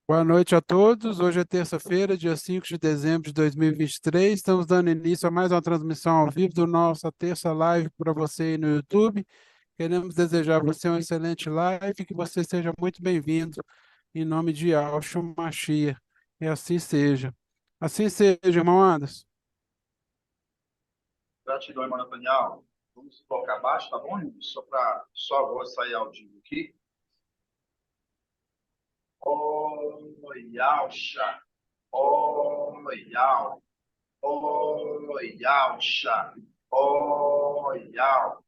Boa noite a todos. Hoje é terça-feira, dia 5 de dezembro de 2023. Estamos dando início a mais uma transmissão ao vivo do nossa terça live para você aí no YouTube. Queremos desejar a você uma excelente live e que você seja muito bem-vindo em nome de Yahshua Mashiach. E assim seja. Assim seja, irmão Anderson. Gratidão, irmão Nathaniel. Vamos colocar abaixo, tá bom, irmão? Só a voz sair audível aqui. Oialxa, oial, oialxa, oial,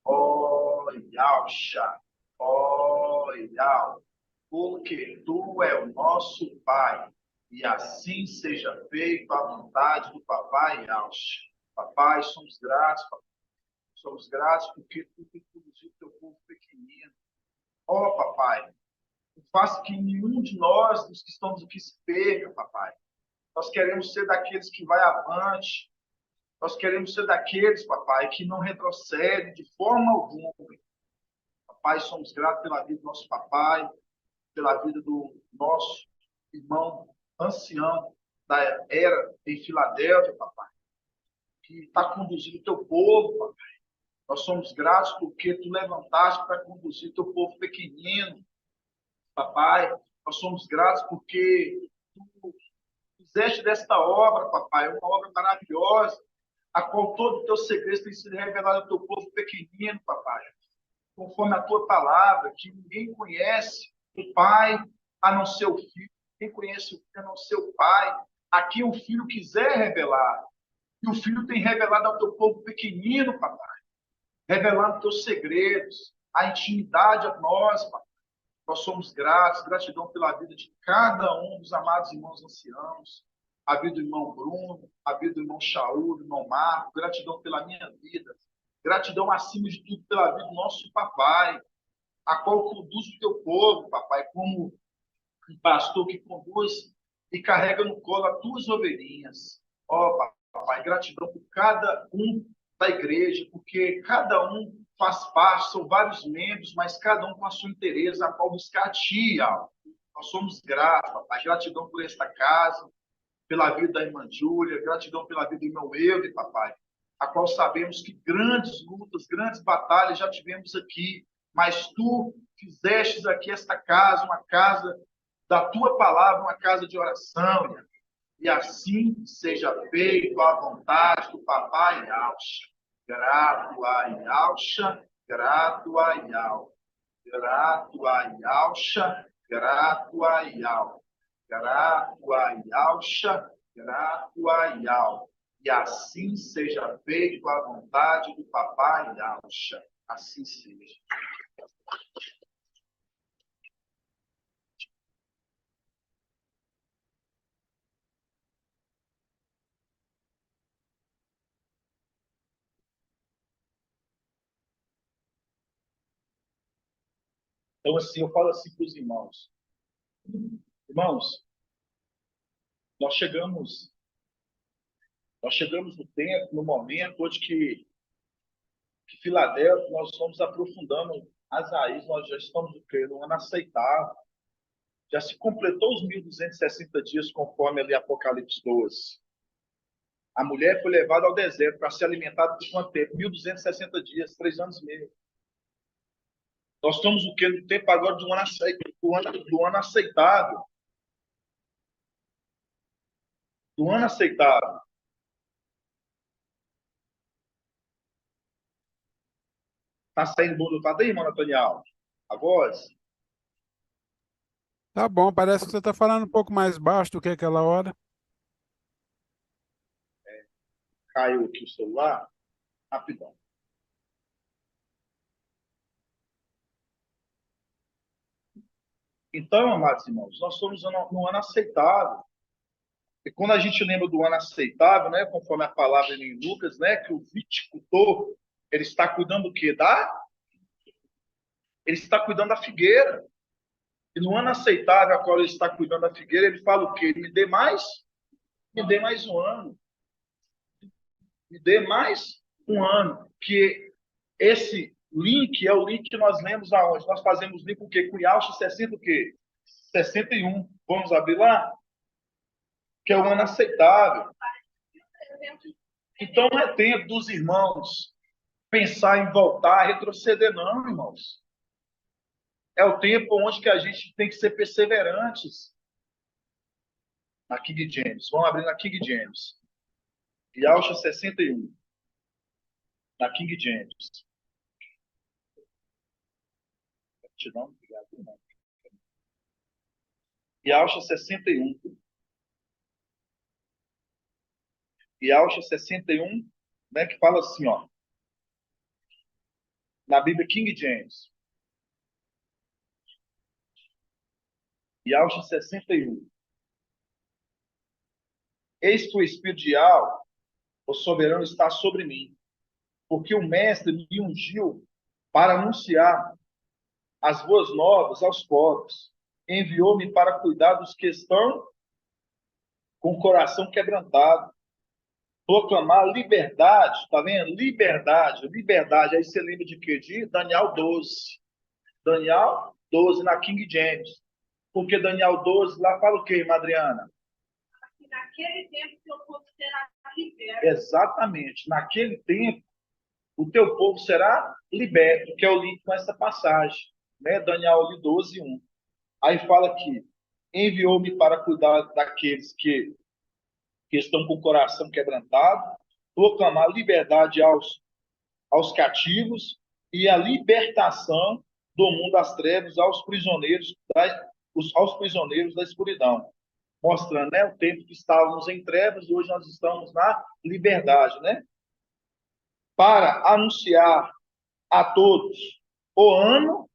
oialxa, oial. Porque tu é o nosso Pai, e assim seja feito a vontade do Papai Yalxa. Papai, somos gratos, somos gratos porque tu tem conduzido o teu povo pequenino. Ó, papai, não faça que nenhum de nós, dos que estamos aqui, se perca, papai. Nós queremos ser daqueles que vai avante. Nós queremos ser daqueles, papai, que não retrocedem de forma alguma. Papai, somos gratos pela vida do nosso papai, pela vida do nosso irmão ancião da era em Filadélfia, papai, que está conduzindo o teu povo, papai. Nós somos gratos porque tu levantaste para conduzir teu povo pequenino, papai. Nós somos gratos porque tu fizeste desta obra, papai, uma obra maravilhosa, a qual todo o teu segredo tem sido revelado ao teu povo pequenino, papai. Conforme a tua palavra, que ninguém conhece o Pai a não ser o Filho, ninguém conhece o Filho a não ser o Pai. Aqui o Filho quiser revelar, e o Filho tem revelado ao teu povo pequenino, papai, revelando teus segredos, a intimidade a nós, papai. Nós somos gratos, gratidão pela vida de cada um dos amados irmãos anciãos, a vida do irmão Bruno, a vida do irmão Shaul, do irmão Marco, gratidão pela minha vida, gratidão acima de tudo pela vida do nosso papai, a qual conduz o teu povo, papai, como um pastor que conduz e carrega no colo as tuas ovelhinhas. Ó, papai, gratidão por cada um da igreja, porque cada um faz parte, são vários membros, mas cada um com a sua interesse, a qual buscar a ti, Alvo. Nós somos gratos, papai. Gratidão por esta casa, pela vida da irmã Júlia, gratidão pela vida do irmão Eude, papai, a qual sabemos que grandes lutas, grandes batalhas já tivemos aqui, mas tu fizestes aqui esta casa, uma casa da tua palavra, uma casa de oração, e assim seja feito a vontade do papai Yalxa. Grato a Yalxa, grato a Yal. Grato a Yalxa, grato a Yal. Grato a Yalxa, grato a Yal. E assim seja feito a vontade do papai Yalxa. Assim seja. Então, assim, eu falo assim para os irmãos. Irmãos, nós chegamos, nós chegamos no tempo, no momento onde que Filadélfia, nós estamos aprofundando as raízes, nós já estamos no ano aceitável. Já se completou os 1.260 dias, conforme ali Apocalipse 12. A mulher foi levada ao deserto para ser alimentada por quanto tempo? 1.260 dias, 3 anos e meio. Nós estamos o quê? No tempo agora do ano aceitável. Do ano aceitável. Está saindo bom do tá aí, irmão Nathaniel? A voz? Tá bom, parece que você está falando um pouco mais baixo do que aquela hora. Caiu aqui o celular. Rapidão. Então, amados irmãos, nós estamos no ano aceitável. E quando a gente lembra do ano aceitável, né, conforme a palavra em Lucas, né, que o viticultor, ele está cuidando do quê? Ele está cuidando da figueira. E no ano aceitável, a qual ele está cuidando da figueira, ele fala o quê? Me dê mais um ano. Me dê mais um ano. Que esse link é o link que nós lemos aonde? Nós fazemos link com o quê? Com Yalxa 60 o quê? 61. Vamos abrir lá? Que é o ano aceitável. Então não é tempo dos irmãos pensar em voltar, retroceder, não, irmãos. É o tempo onde que a gente tem que ser perseverantes. Na King James. Vamos abrir na King James. Yahusha 61. Na King James. Gratidão, obrigado, irmão. Yahusha 61. Yahusha 61, né, que fala assim, ó. Na Bíblia King James. Yahusha 61. Eis que o Espírito de Yahweh, o soberano, está sobre mim, porque o Mestre me ungiu para anunciar as boas novas aos pobres. Enviou-me para cuidar dos que estão com o coração quebrantado, proclamar liberdade, tá vendo? Liberdade, liberdade. Aí você lembra de quê? De Daniel 12. Daniel 12 na King James. Porque Daniel 12 lá fala o quê, Madriana? Naquele tempo teu povo será liberto. Exatamente. Naquele tempo, o teu povo será liberto, que é o link com essa passagem. Né? Daniel 12, 1. Aí fala aqui, enviou-me para cuidar daqueles que estão com o coração quebrantado, proclamar liberdade aos cativos e a libertação do mundo das trevas aos prisioneiros da escuridão. Mostrando, né, o tempo que estávamos em trevas, hoje nós estamos na liberdade, né? Para anunciar a todos o ano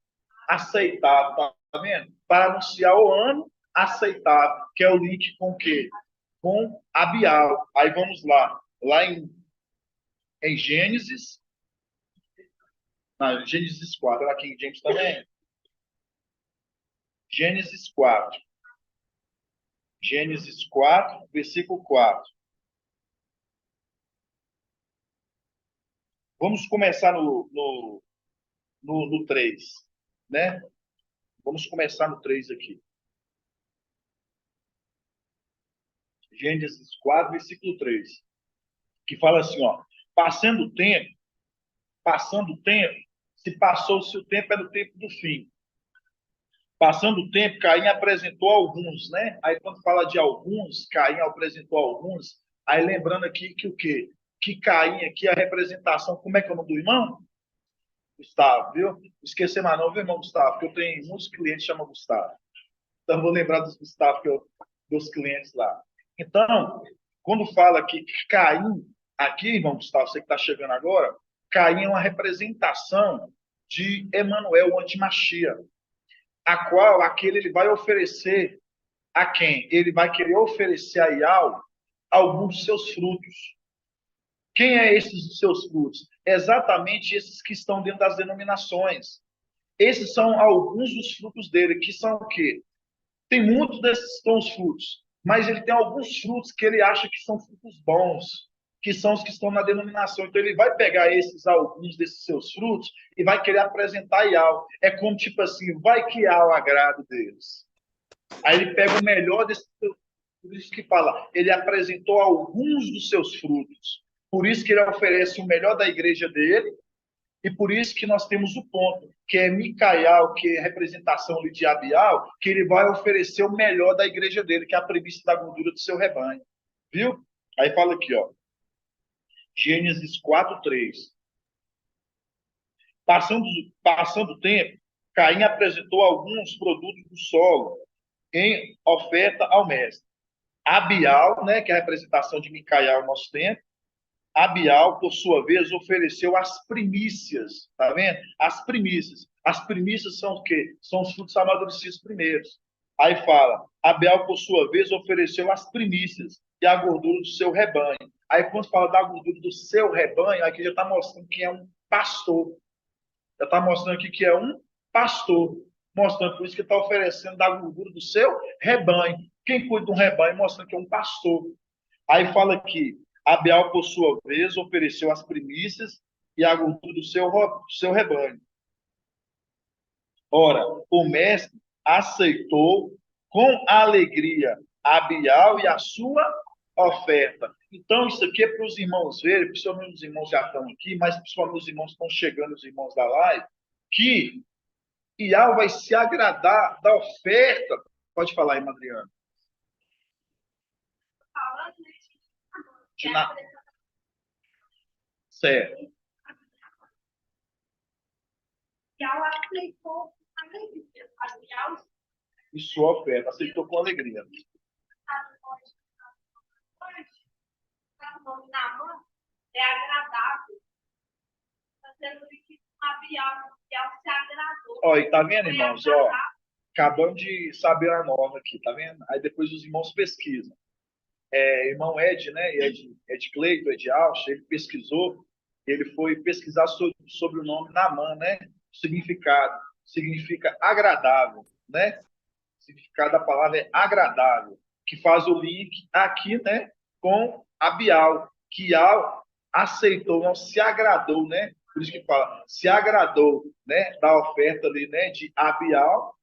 aceitável, tá vendo? Para anunciar o ano aceitável, que é o link com o quê? Com Abial. Aí vamos lá. Lá em Gênesis. Não, Gênesis 4. Aqui em James também. Gênesis 4. Gênesis 4, versículo 4. Vamos começar no 3, né? Vamos começar no 3 aqui. Gênesis 4, versículo 3. Que fala assim, ó. Passando o tempo, se passou-se o tempo, era o tempo do fim. Passando o tempo, Caim apresentou alguns, né? Aí quando fala de alguns, Caim apresentou alguns, aí lembrando aqui que o quê? Que Caim aqui, a representação, como é que é o nome do irmão? Gustavo, viu? Não esquecer mais não, viu, irmão Gustavo? Porque eu tenho muitos clientes que chamam Gustavo. Então eu vou lembrar dos Gustavo, dos clientes lá. Então, quando fala aqui que Caim, aqui, irmão Gustavo, você que está chegando agora, Caim é uma representação de Emanuel, o antimachia, a qual aquele ele vai oferecer a quem? Ele vai querer oferecer a Iau alguns dos seus frutos. Quem é esses dos seus frutos? Exatamente esses que estão dentro das denominações. Esses são alguns dos frutos dele, que são o quê? Tem muitos desses são os frutos, mas ele tem alguns frutos que ele acha que são frutos bons, que são os que estão na denominação. Então ele vai pegar alguns desses seus frutos e vai querer apresentar a Iau. É como tipo assim, vai que Iau agrado deles. Aí ele pega o melhor desses frutos, por isso que fala, ele apresentou alguns dos seus frutos. Por isso que ele oferece o melhor da igreja dele, e por isso que nós temos o ponto, que é Micael, que é a representação de Abial, que ele vai oferecer o melhor da igreja dele, que é a premissa da gordura do seu rebanho. Viu? Aí fala aqui, ó. Gênesis 4, 3. Passando o tempo, Caim apresentou alguns produtos do solo em oferta ao mestre. Abial, né, que é a representação de Micael no nosso tempo, Abial, por sua vez, ofereceu as primícias, tá vendo? As primícias. As primícias são o quê? São os frutos amadurecidos primeiros. Aí fala, Abial, por sua vez, ofereceu as primícias e a gordura do seu rebanho. Aí quando fala da gordura do seu rebanho, aqui já está mostrando que é um pastor. Já está mostrando aqui que é um pastor. Mostrando por isso que está oferecendo da gordura do seu rebanho. Quem cuida de um rebanho mostrando que é um pastor. Aí fala aqui, Abial, por sua vez, ofereceu as primícias e a gordura do seu rebanho. Ora, o mestre aceitou com alegria Abial e a sua oferta. Então, isso aqui é para os irmãos verem, principalmente os irmãos já estão aqui, mas principalmente os irmãos que estão chegando, os irmãos da live, que Bial vai se agradar da oferta. Pode falar aí, Adriana. Falando De na... Certo. Bial aceitou a alegria. Bial E sua oferta. Aceitou com alegria. o nome na mão é agradável. Fazendo que a Bial se agradou. Ó, e tá vendo, Foi irmãos? Ó, agradável. acabamos de saber a norma aqui, tá vendo? Aí depois os irmãos pesquisam. Irmão Ed, né? Ed Cleito, Ed Alch, ele pesquisou, ele foi pesquisar sobre o nome Naamã, né? O significado. Significa agradável, né? O significado da palavra é agradável, que faz o link aqui, né? Com Abial, que Al aceitou, não se agradou, né? Por isso que fala, se agradou, né? Da oferta ali, né? De Abial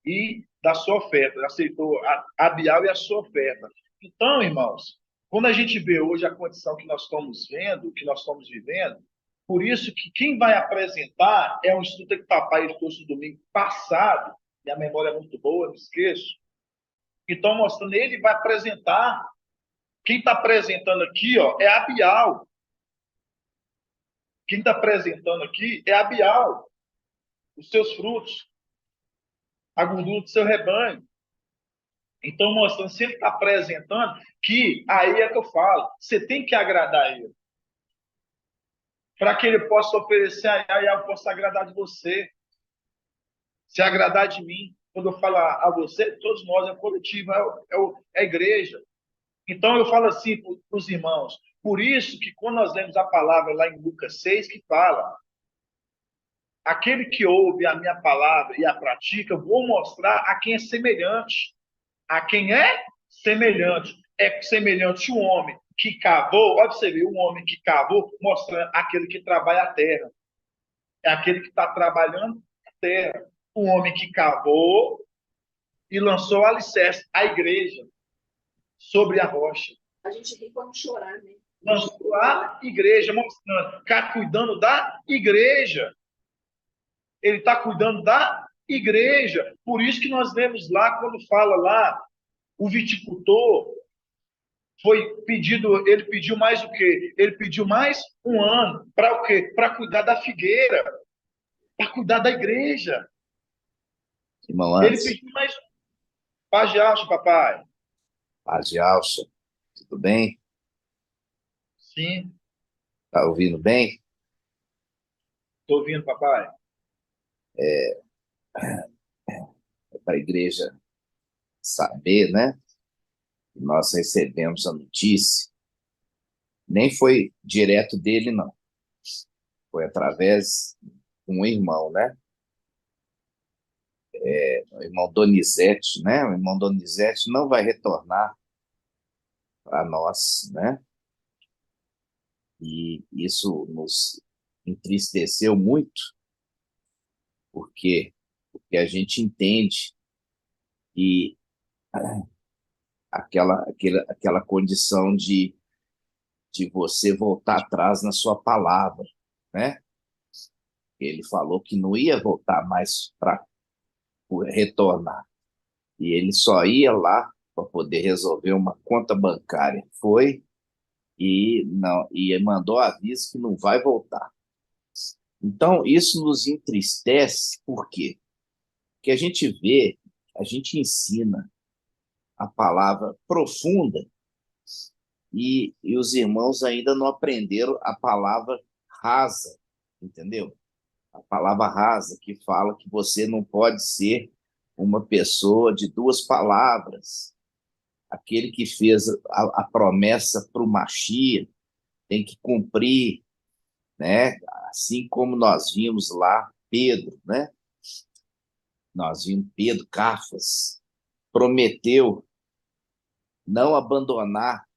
e da sua oferta, aceitou Abial e a sua oferta. Então, irmãos, quando a gente vê hoje a condição que nós estamos vendo, que nós estamos vivendo, por isso que quem vai apresentar é um estudo que o papai trouxe no domingo passado, e a memória é muito boa, não esqueço. Então, mostrando, ele vai apresentar, quem está apresentando aqui, ó, é Abial. Quem está apresentando aqui é Abial, os seus frutos, a gordura do seu rebanho. Então, mostrando, se ele está apresentando, que aí é que eu falo, você tem que agradar ele. Para que ele possa oferecer, aí eu posso agradar de você. Se agradar de mim. Quando eu falo a você, todos nós, é coletivo, é a igreja. Então, eu falo assim para os irmãos, por isso que quando nós lemos a palavra lá em Lucas 6, que fala, aquele que ouve a minha palavra e a pratica, eu vou mostrar a quem é semelhante. A quem é semelhante. É semelhante um homem que cavou, olha você ver, um homem que cavou, mostrando aquele que trabalha a terra. É aquele que está trabalhando a terra. Um homem que cavou e lançou o alicerce, a igreja, sobre a rocha. A gente ri quando chorar, né? Lançou a igreja, mostrando, está cuidando da igreja. Ele está cuidando da igreja. Por isso que nós vemos lá, quando fala lá, o viticultor foi pedido, ele pediu mais o quê? Ele pediu mais um ano. Para o quê? Para cuidar da figueira, para cuidar da igreja. Irmão Ele Anderson, pediu mais. Paz de alça, papai. paz de alça, tudo bem? Sim, Tá ouvindo bem? estou ouvindo, papai. Para a igreja saber, né? Nós recebemos a notícia, nem foi direto dele, não. Foi através de um irmão, né? O irmão Donizete, né? O irmão Donizete não vai retornar para nós, né? E isso nos entristeceu muito, porque a gente entende que aquela condição de você voltar atrás na sua palavra, né? Ele falou que não ia voltar mais para retornar. E ele só ia lá para poder resolver uma conta bancária. Foi e não e mandou aviso que não vai voltar. Então, isso nos entristece, por quê? Porque a gente vê, a gente ensina a palavra profunda e os irmãos ainda não aprenderam a palavra rasa, entendeu? A palavra rasa, que fala que você não pode ser uma pessoa de duas palavras. Aquele que fez a promessa para o Mashiach tem que cumprir, né? Assim como nós vimos lá Pedro, né? Nós vimos Pedro Cafas, prometeu não abandonar,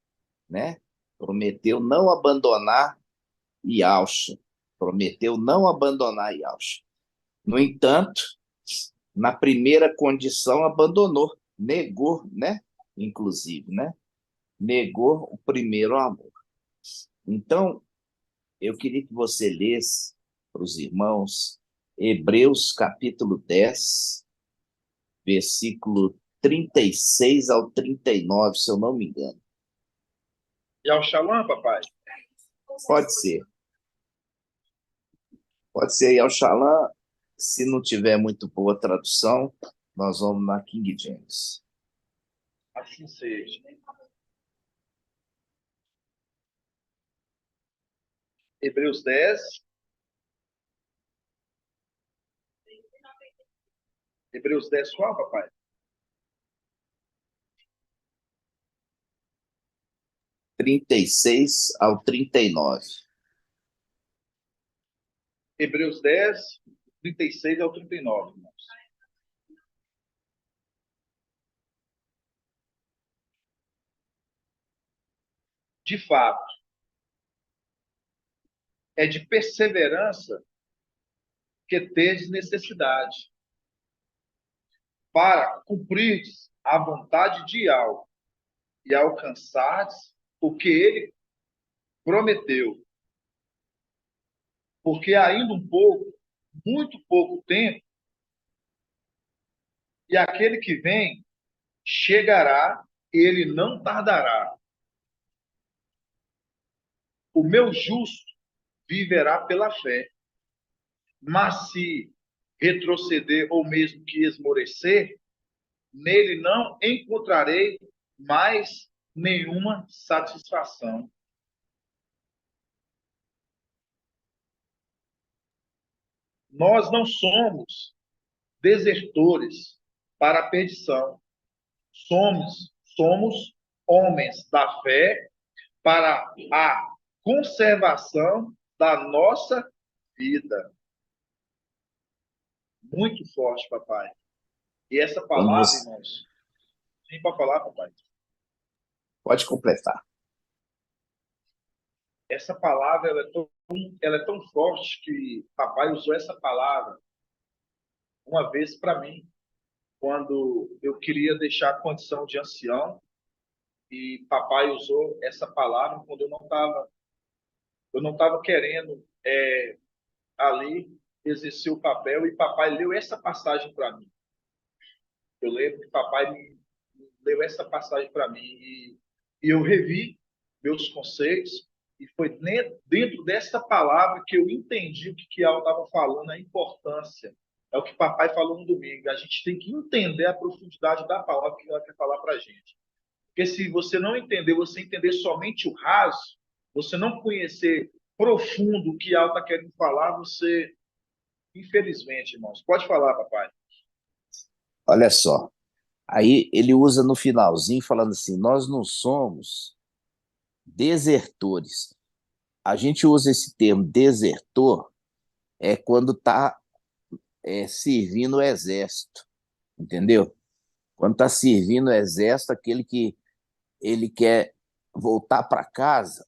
né? Prometeu não abandonar Yalcha. Prometeu não abandonar Yalcha. No entanto, na primeira condição abandonou, negou, né? Inclusive, né? Negou o primeiro amor. Então, eu queria que você lesse para os irmãos Hebreus capítulo 10, versículo 36 ao 39, se eu não me engano. E ao Shalom, papai? Pode ser. Pode ser aí ao Shalom. Se não tiver muito boa tradução, nós vamos na King James. Assim seja. Hebreus 10. Hebreus 10 qual, papai? 36 ao 39. Hebreus 10, 36 ao 39, irmãos. De fato, é de perseverança que tedes necessidade, para cumprirdes a vontade de Yahweh e alcançardes o que ele prometeu. Porque ainda um pouco, muito pouco tempo, e aquele que vem chegará, e ele não tardará. O meu justo viverá pela fé. Mas se retroceder ou mesmo que esmorecer, nele não encontrarei mais nenhuma satisfação. Nós não somos desertores para a perdição. Somos homens da fé para a conservação da nossa vida. Muito forte, papai. E essa Quando palavra, você... irmãos, tem para falar, papai? Pode completar. Essa palavra ela é tão forte que papai usou essa palavra uma vez para mim, quando eu queria deixar a condição de ancião, e papai usou essa palavra quando eu não estava querendo ali exercer o papel, e papai leu essa passagem para mim. Eu lembro que papai leu essa passagem para mim, e eu revi meus conceitos, e foi dentro dessa palavra que eu entendi o que ela estava falando, a importância. É o que papai falou no domingo. A gente tem que entender a profundidade da palavra que ela quer falar para a gente. Porque se você não entender, você entender somente o raso, você não conhecer profundo o que ela está querendo falar, você, infelizmente, irmãos, pode falar, papai. Olha só. Aí ele usa no finalzinho falando assim: nós não somos desertores. A gente usa esse termo desertor quando está servindo o exército, entendeu? Quando está servindo o exército, aquele que ele quer voltar para casa,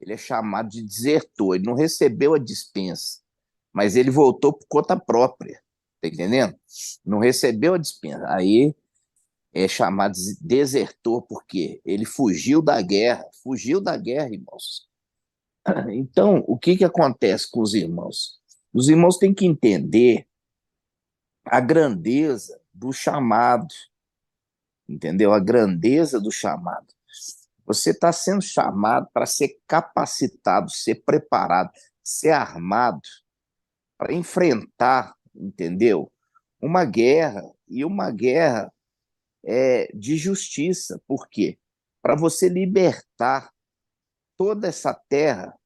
ele é chamado de desertor. Ele não recebeu a dispensa, mas ele voltou por conta própria, tá entendendo? Não recebeu a dispensa. Aí é chamado de desertor porque ele fugiu da guerra, irmãos. Então, o que acontece com os irmãos? Os irmãos têm que entender a grandeza do chamado, entendeu? A grandeza do chamado. Você está sendo chamado para ser capacitado, ser preparado, ser armado para enfrentar, entendeu? Uma guerra, e uma guerra de justiça. Por quê? Para você libertar toda essa terra,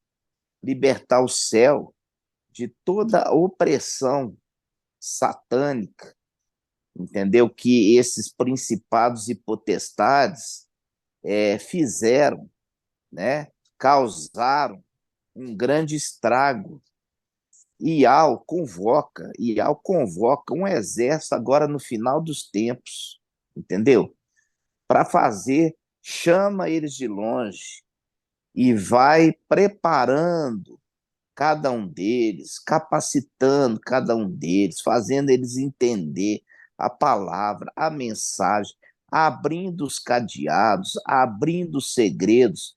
libertar o céu de toda a opressão satânica, entendeu? Que esses principados e potestades fizeram, né? Causaram um grande estrago. Ial convoca um exército agora no final dos tempos, entendeu? Para fazer, chama eles de longe e vai preparando cada um deles, capacitando cada um deles, fazendo eles entender a palavra, a mensagem, abrindo os cadeados, abrindo os segredos,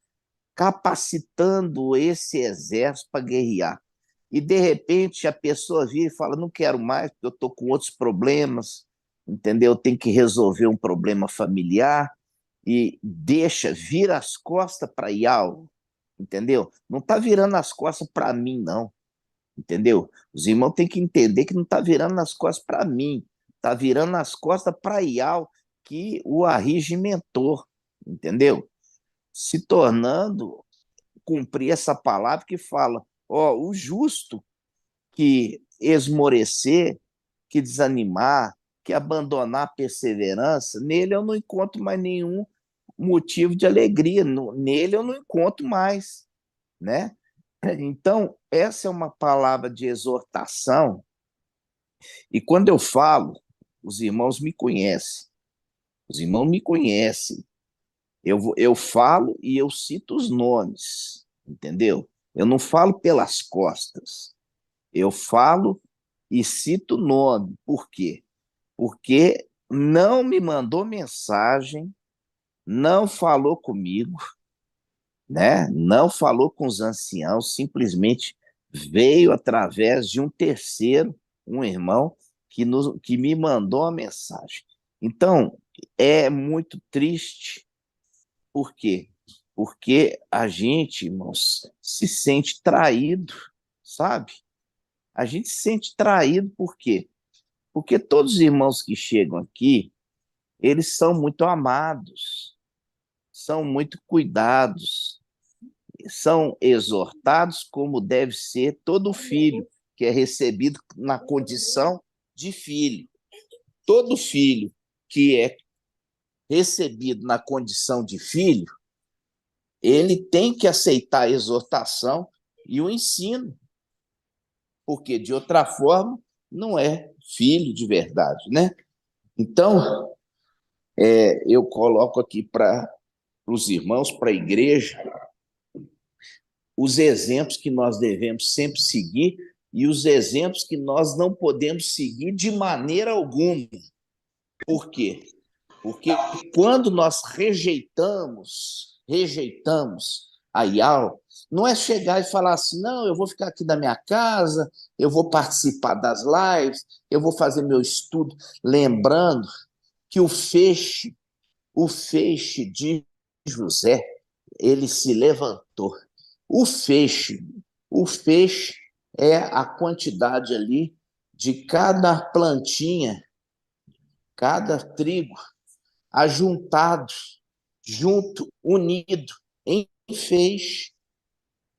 capacitando esse exército para guerrear. E, de repente, a pessoa vira e fala, não quero mais, porque eu estou com outros problemas, entendeu? Eu tenho que resolver um problema familiar, e vira as costas para Yahweh, entendeu? Não está virando as costas para mim, não, entendeu? Os irmãos têm que entender que não está virando as costas para mim, está virando as costas para Yahweh, que o arregimentou, entendeu? Se tornando, cumprir essa palavra que fala, ó, o justo que esmorecer, que desanimar, que abandonar a perseverança, nele eu não encontro mais nenhum motivo de alegria, nele eu não encontro mais, né? Então, essa é uma palavra de exortação, e quando eu falo, os irmãos me conhecem, os irmãos me conhecem, eu falo e eu cito os nomes, entendeu? Eu não falo pelas costas, eu falo e cito o nome. Por quê? Porque não me mandou mensagem, não falou comigo, né? Não falou com os anciãos, simplesmente veio através de um terceiro, um irmão, que me mandou a mensagem. Então, é muito triste. Por quê? Porque a gente, irmãos, se sente traído, sabe? A gente se sente traído por quê? Porque todos os irmãos que chegam aqui, eles são muito amados, são muito cuidados, são exortados como deve ser todo filho que é recebido na condição de filho. Todo filho que é recebido na condição de filho, ele tem que aceitar a exortação e o ensino, porque de outra forma não é filho de verdade, né? Então, eu coloco aqui para os irmãos, para a igreja, os exemplos que nós devemos sempre seguir e os exemplos que nós não podemos seguir de maneira alguma. Por quê? Porque quando nós rejeitamos a Yahweh, não é chegar e falar assim, não, eu vou ficar aqui na minha casa, eu vou participar das lives, eu vou fazer meu estudo, lembrando que o feixe de José, ele se levantou. O feixe, o feixe é a quantidade ali de cada plantinha, cada trigo ajuntado, junto, unido, em feixe.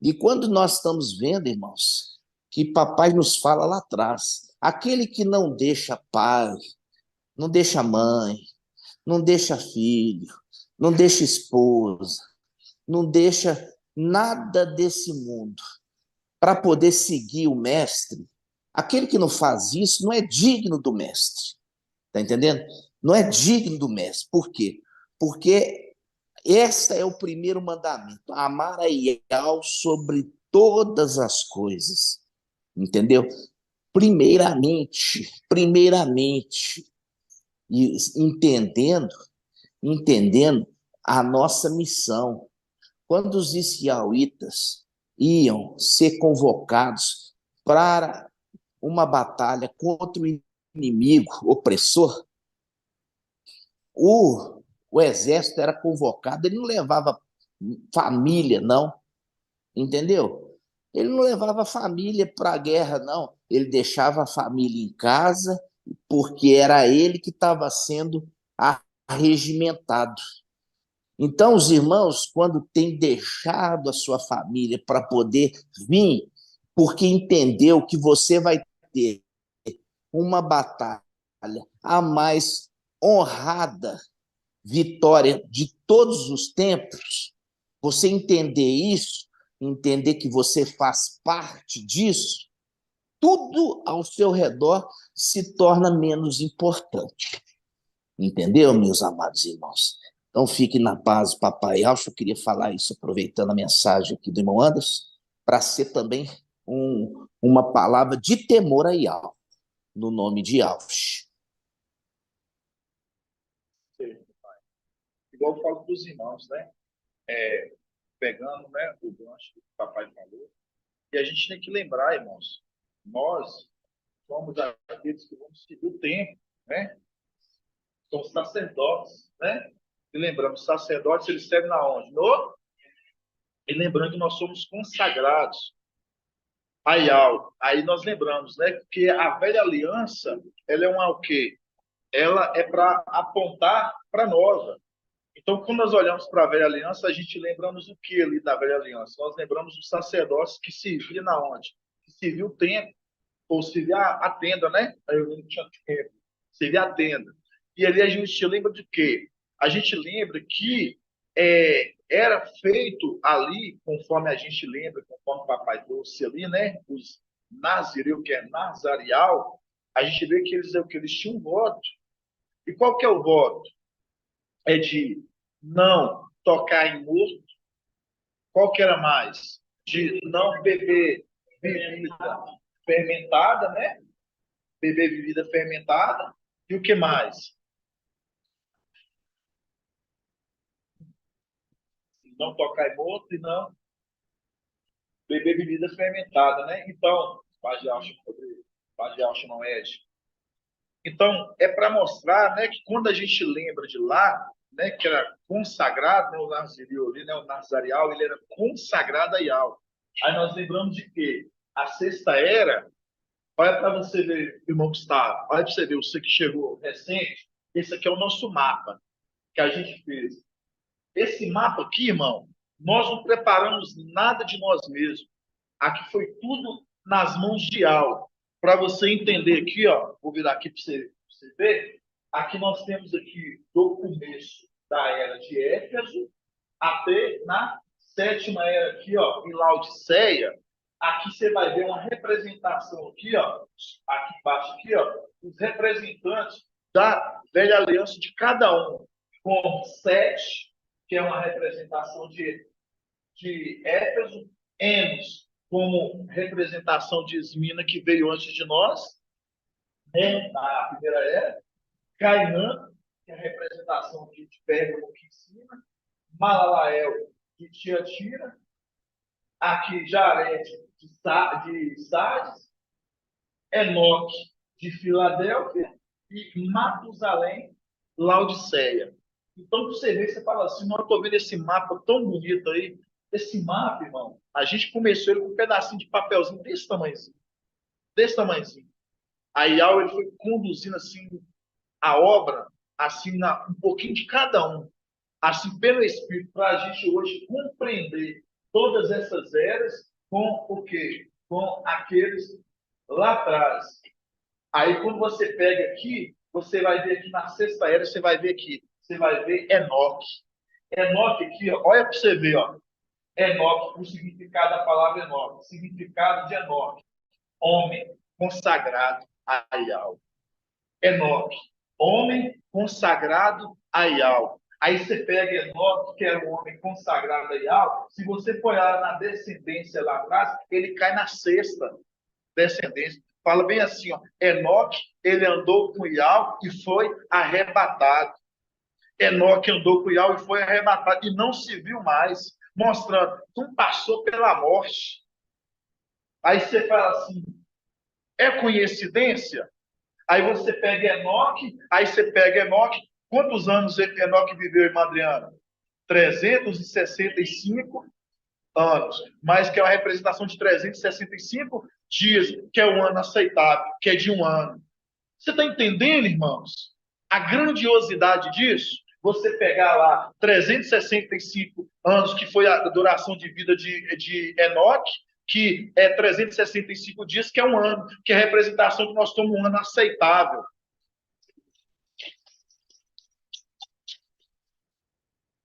E quando nós estamos vendo, irmãos, que papai nos fala lá atrás, aquele que não deixa pai, não deixa mãe, não deixa filho, não deixa esposa, não deixa nada desse mundo para poder seguir o mestre, aquele que não faz isso não é digno do mestre. Está entendendo? Não é digno do mestre. Por quê? Porque este é o primeiro mandamento: amar a Yahweh sobre todas as coisas. Entendeu? Primeiramente, e entendendo a nossa missão. Quando os israelitas iam ser convocados para uma batalha contra o inimigo opressor, o exército era convocado, ele não levava família, não, entendeu? Ele não levava família para a guerra, não. Ele deixava a família em casa, porque era ele que estava sendo arregimentado. Então, os irmãos, quando têm deixado a sua família para poder vir, porque entendeu que você vai ter uma batalha a mais honrada vitória de todos os tempos, você entender isso, entender que você faz parte disso, tudo ao seu redor se torna menos importante. Entendeu, meus amados irmãos? Então, fique na paz, papai. Eu queria falar isso, aproveitando a mensagem aqui do irmão Anderson, para ser também uma palavra de temor a Yahweh, no nome de Yahweh. Igual eu falo para os irmãos, né? Pegando, né, o gancho que o papai falou. E a gente tem que lembrar, irmãos, nós somos aqueles que vamos seguir o tempo, né? São sacerdotes, né? E lembramos, sacerdotes, eles servem na onde? No? E lembrando que nós somos consagrados a Yahweh. Aí nós lembramos, né? Que a velha aliança, ela é uma o quê? Ela é para apontar para a nova. Então, quando nós olhamos para a velha aliança, a gente lembramos o que ali da velha aliança? Nós lembramos dos sacerdotes que serviam na onde? Que servia o templo, ou servia a tenda, né? Aí eu não tinha tempo. Servia a tenda. E ali a gente lembra de quê? A gente lembra que era feito ali, conforme a gente lembra, conforme o papai trouxe ali, né? Os nazireu, que é nazarial, a gente vê que eles tinham um voto. E qual que é o voto? É de não tocar em morto. Qual que era mais? De não beber bebida fermentada, né? Beber bebida fermentada. E o que mais? Não tocar em morto e não beber bebida fermentada, né? Então, Pagialcho não é. Então, é para mostrar, né, que quando a gente lembra de lá, né, que era consagrado, né, o Nazirio ali, né, o Nazarial, ele era consagrado a Yahweh. Aí nós lembramos de quê? A sexta era, olha para você ver, irmão Gustavo, olha para você ver, você que chegou recente, esse aqui é o nosso mapa que a gente fez. Esse mapa aqui, irmão, nós não preparamos nada de nós mesmos. Aqui foi tudo nas mãos de Yahweh. Para você entender aqui, ó, vou virar aqui para você ver. Aqui nós temos aqui do começo da era de Éfeso até na sétima era aqui, ó, em Laodiceia. Aqui você vai ver uma representação aqui, ó, aqui embaixo aqui, ó, os representantes da velha aliança de cada um, com sete, que é uma representação de Éfeso, Enos, como representação de Esmina, que veio antes de nós, né, na primeira era, Cainã, que é a representação de Pérgamo aqui em cima, Malalael, de Tiatira, aqui Jared, de Sardes, Enoque, de Filadélfia, e Matusalém, Laodiceia. Então, você vê, você fala assim, não, eu estou vendo esse mapa tão bonito aí. Esse mapa, irmão, a gente começou ele com um pedacinho de papelzinho desse tamanhozinho. Desse tamanhozinho. Aí, ele foi conduzindo, assim, a obra, assim, um pouquinho de cada um. Assim, pelo Espírito, para a gente hoje compreender todas essas eras com o quê? Com aqueles lá atrás. Aí, quando você pega aqui, você vai ver aqui na sexta era, você vai ver aqui, você vai ver Enoque. Enoque aqui, ó, olha para você ver, ó. Enoque, o significado da palavra Enoque, significado de Enoque, homem consagrado a Yahweh. Enoque, homem consagrado a Yahweh. Aí você pega Enoque, que era um homem consagrado a Yahweh, se você for olhar na descendência lá atrás, ele cai na sexta descendência. Fala bem assim, ó, Enoque, ele andou com Yahweh e foi arrebatado. Enoque andou com Yahweh e foi arrebatado e não se viu mais, mostrando que não passou pela morte. Aí você fala assim, é coincidência? Aí você pega Enoque, quantos anos Enoque viveu, irmã Adriana? 365 anos, mas que é uma representação de 365 dias, que é um ano aceitável, que é de um ano. Você está entendendo, irmãos? A grandiosidade disso? Você pegar lá 365 anos, que foi a duração de vida de Enoque, que é 365 dias, que é um ano, que é a representação que nós estamos um ano aceitável.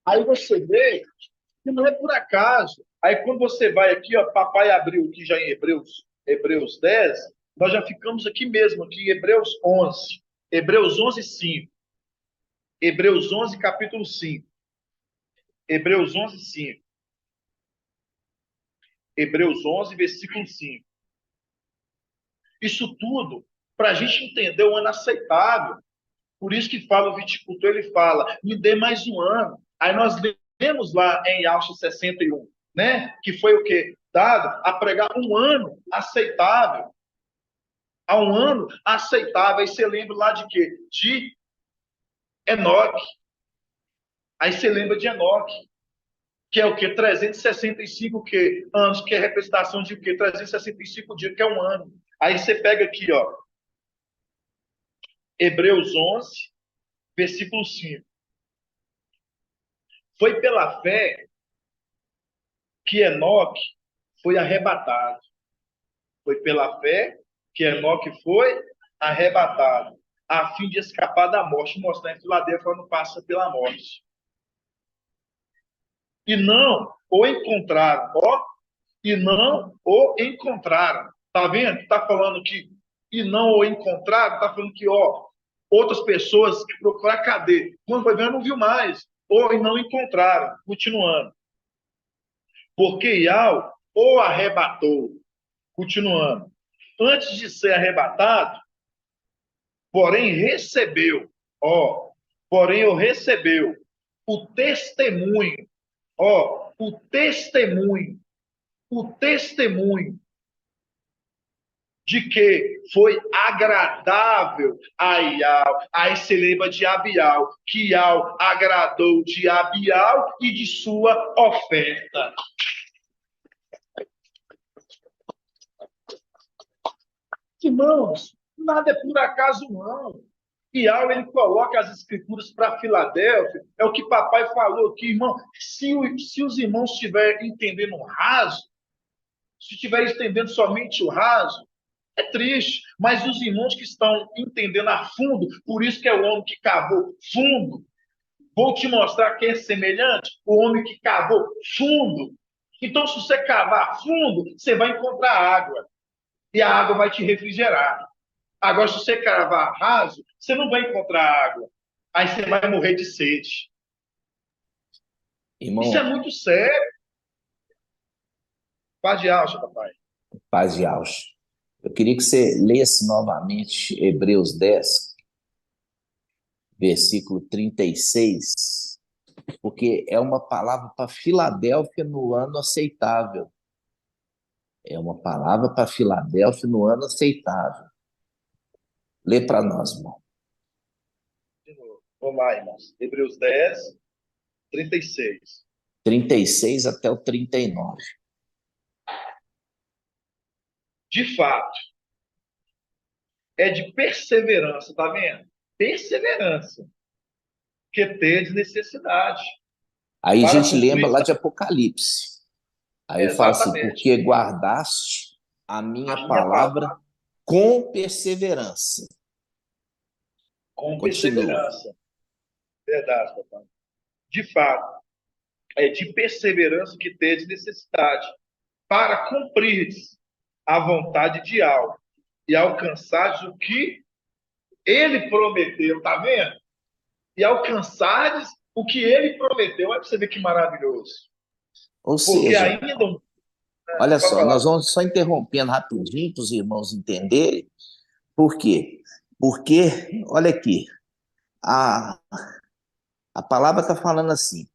Aí você vê que não é por acaso. Aí quando você vai aqui, ó, papai abriu aqui já em Hebreus 10, nós já ficamos aqui mesmo, aqui em Hebreus 11. Hebreus 11, 5. Hebreus 11, capítulo 5. Hebreus 11, 5. Hebreus 11, versículo 5. Isso tudo para a gente entender o ano aceitável. Por isso que fala o viticultor, ele fala, me dê mais um ano. Aí nós lemos lá em Alcha 61, né? Que foi o quê? Dado a pregar um ano aceitável. A um ano aceitável. Aí você lembra lá de quê? De Enoque. Aí você lembra de Enoque, que é o quê? 365 quê? Anos, que é representação de o quê? 365 dias, que é um ano. Aí você pega aqui, ó, Hebreus 11, versículo 5. Foi pela fé que Enoque foi arrebatado. Foi pela fé que Enoque foi arrebatado, a fim de escapar da morte, mostrar em Filadélfia não passa pela morte. E não o encontraram, ó, e não o encontraram. Tá vendo? Tá falando que e não o encontraram, tá falando que, ó, outras pessoas que procuraram, cadê? Quando foi ver, não viu mais. Ou e não encontraram. Continuando. Porque Iau o arrebatou. Continuando. Antes de ser arrebatado, porém recebeu, ó, porém o recebeu o testemunho, ó, o testemunho de que foi agradável a Iau. Aí se lembra de Abial, que Iau agradou de Abial e de sua oferta. Irmãos, nada é por acaso, não. Iau, ele coloca as escrituras para Filadélfia, é o que papai falou aqui, irmão. Se os irmãos estiverem entendendo o raso, se estiverem entendendo somente o raso, é triste, mas os irmãos que estão entendendo a fundo, por isso que é o homem que cavou fundo. Vou te mostrar quem é semelhante, o homem que cavou fundo. Então, se você cavar fundo, você vai encontrar água. E a água vai te refrigerar. Agora, se você cavar raso, você não vai encontrar água. Aí você vai morrer de sede. Irmão, Isso é muito sério. Paz de alça, papai. paz e auge. Eu queria que você lesse novamente Hebreus 10, versículo 36, porque é uma palavra para Filadélfia no ano aceitável. É uma palavra para Filadélfia no ano aceitável. Lê para nós, irmão. De novo. Vamos lá, irmãos. Hebreus 10, 36. 36 até o 39. De fato, é de perseverança, tá vendo? Perseverança. Que tendes necessidade Aí a para gente lembra cumprir. lá de Apocalipse. Aí fala assim, Exatamente. porque guardaste a A minha minha palavra palavra com perseverança. com Continua. perseverança. Verdade, papai. De fato, é de perseverança que tendes necessidade para cumprir a vontade de algo e alcançares o que ele prometeu, tá vendo? E alcançares o que ele prometeu. Olha para você ver que maravilhoso. Ou Porque seja, ainda. olha Pode só, falar. nós vamos só interrompendo rapidinho para os irmãos entenderem. Por quê? Porque, olha aqui, a, a palavra está falando assim,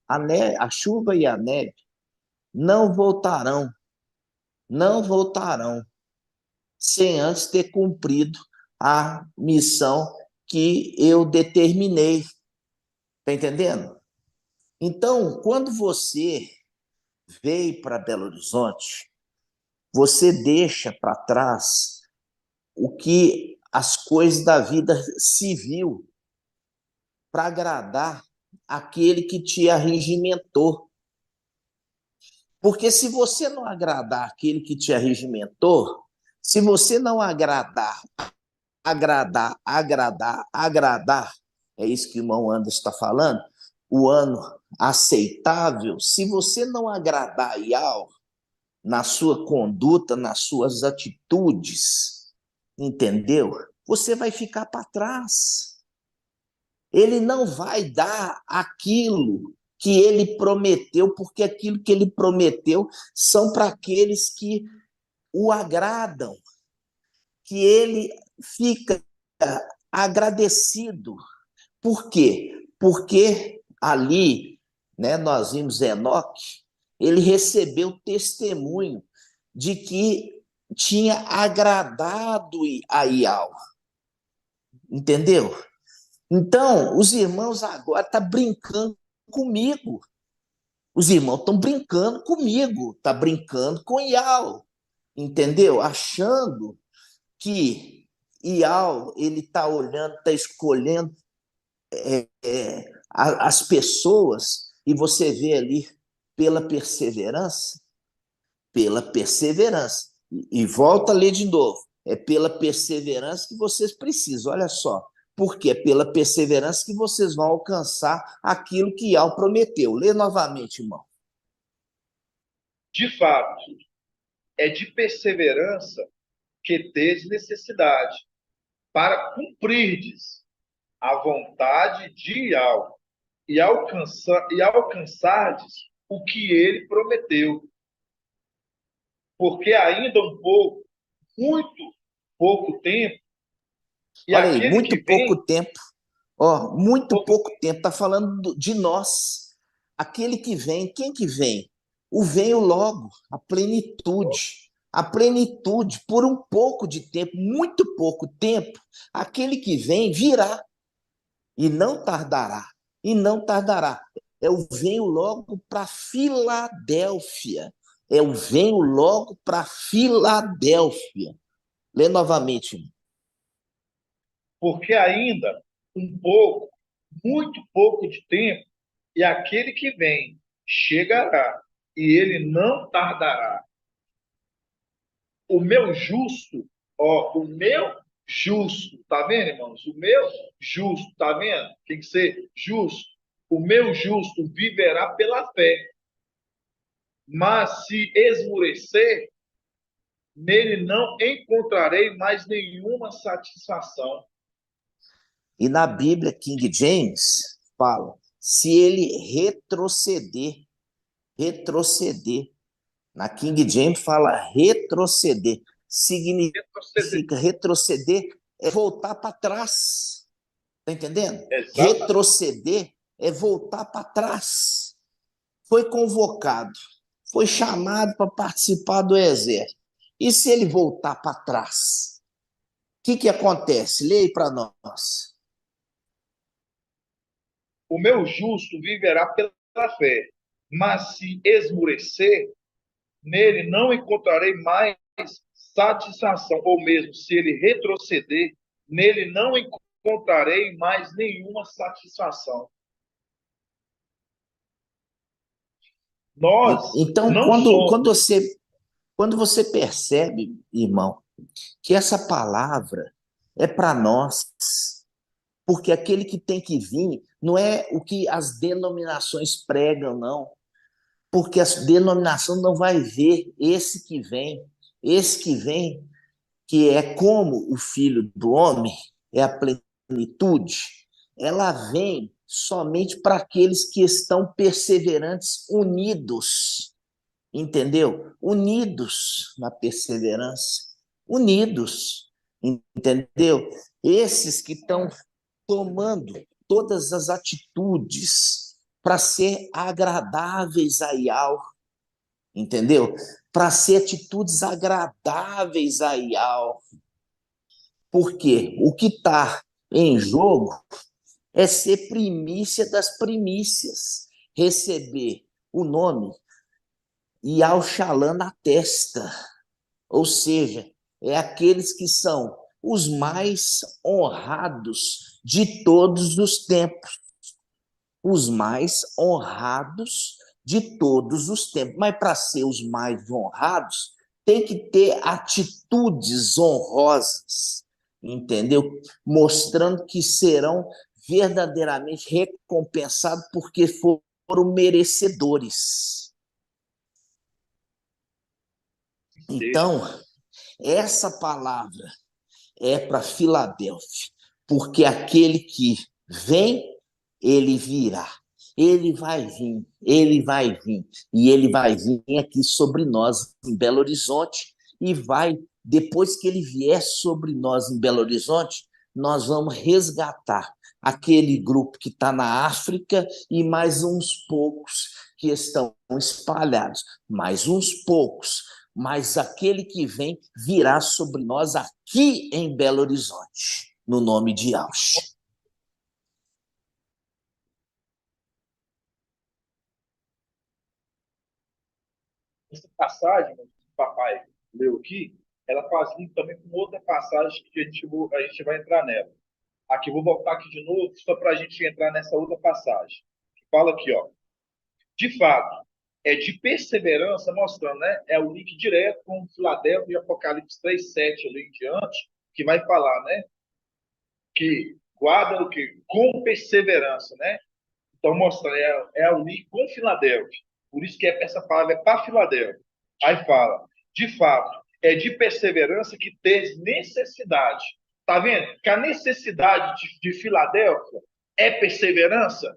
a chuva e a neve não voltarão, não voltarão, sem antes ter cumprido a missão que eu determinei. Está entendendo? Então, quando você veio para Belo Horizonte, você deixa para trás o que as coisas da vida civil para agradar aquele que te arregimentou. Porque se você não agradar aquele que te arregimentou, se você não agradar, é isso que o irmão Anderson está falando, o ano aceitável, se você não agradar Yahweh na sua conduta, nas suas atitudes, entendeu? Você vai ficar para trás. Ele não vai dar aquilo que ele prometeu, porque aquilo que ele prometeu são para aqueles que o agradam. que ele fica agradecido. Por quê? Porque ali, né, nós vimos Enoque, ele recebeu testemunho de que tinha agradado a Iau, entendeu? Então, os irmãos agora estão brincando comigo. Os irmãos estão brincando comigo, estão brincando com Iau, entendeu? Achando que Iau, ele está olhando, está escolhendo as pessoas, e você vê ali pela perseverança. E volta a ler de novo. É pela perseverança que vocês precisam. Olha só. Porque é pela perseverança que vocês vão alcançar aquilo que Iau prometeu. Lê novamente, irmão. De fato, é de perseverança que tedes necessidade, para cumprirdes a vontade de Iau e alcançardes o que ele prometeu. Porque ainda um pouco, muito pouco tempo, e Olha aí, aquele muito que pouco vem, tempo. Ó, muito pouco tempo. Está falando de nós. Aquele que vem, quem que vem? O veio logo, a plenitude. A plenitude, por um pouco de tempo, muito pouco tempo, aquele que vem virá e não tardará. E não tardará. Eu venho logo para Filadélfia. Eu venho logo para Filadélfia. Lê novamente, irmão. porque ainda um pouco, muito pouco de tempo, e aquele que vem chegará, e ele não tardará. O meu justo, ó, o meu justo, tá vendo, irmãos? O meu justo, tá vendo? Tem que ser justo. O meu justo viverá pela fé. Mas se esmurecer, nele não encontrarei mais nenhuma satisfação. E na Bíblia, King James fala: se ele retroceder. Na King James fala retroceder. Retroceder. Significa retroceder é voltar para trás. Está entendendo? Exatamente. Retroceder é voltar para trás. Foi convocado, foi chamado para participar do exército. E se ele voltar para trás? O que acontece? Leia para nós. O meu justo viverá pela fé, mas se esmurecer, nele não encontrarei mais satisfação, ou mesmo se ele retroceder, nele não encontrarei mais nenhuma satisfação. Nós Então, não quando, somos. quando, você, quando você percebe, irmão, que essa palavra é para nós, porque aquele que tem que vir não é o que as denominações pregam, não. Porque a denominação não vai ver esse que vem, que é como o Filho do Homem, é a plenitude, ela vem somente para aqueles que estão perseverantes, unidos, entendeu? Unidos na perseverança, unidos, entendeu? Esses que estão tomando todas as atitudes para ser agradáveis a Yahweh, entendeu? Para ser atitudes agradáveis a Yahweh. Porque o que está em jogo é ser primícia das primícias, receber o nome Yahweh Shalom na testa, ou seja, é aqueles que são os mais honrados de todos os tempos, os mais honrados de todos os tempos. Mas para ser os mais honrados, tem que ter atitudes honrosas, entendeu? Mostrando que serão verdadeiramente recompensados porque foram merecedores. Então, essa palavra é para Filadélfia, porque aquele que vem, ele virá. Ele vai vir, e ele vai vir aqui sobre nós, em Belo Horizonte, e vai depois que ele vier sobre nós em Belo Horizonte, nós vamos resgatar aquele grupo que está na África e mais uns poucos que estão espalhados, mais uns poucos, mas aquele que vem virá sobre nós aqui em Belo Horizonte, no nome de Yahshua. Essa passagem que o papai leu aqui, ela faz link também com outra passagem que a gente vai entrar nela. Aqui, vou voltar aqui de novo, só para a gente entrar nessa outra passagem. Fala aqui, ó. De fato, é de perseverança, mostrando, né? É o link direto com Filadélfia e Apocalipse 3:7 ali em diante, que vai falar, né? Que guarda o quê? Com perseverança, né? Então, mostrando, é o link com Filadélfia. Por isso que essa palavra é para Filadélfia. Aí fala, de fato, é de perseverança que tens necessidade. Tá vendo? Que a necessidade de Filadélfia é perseverança.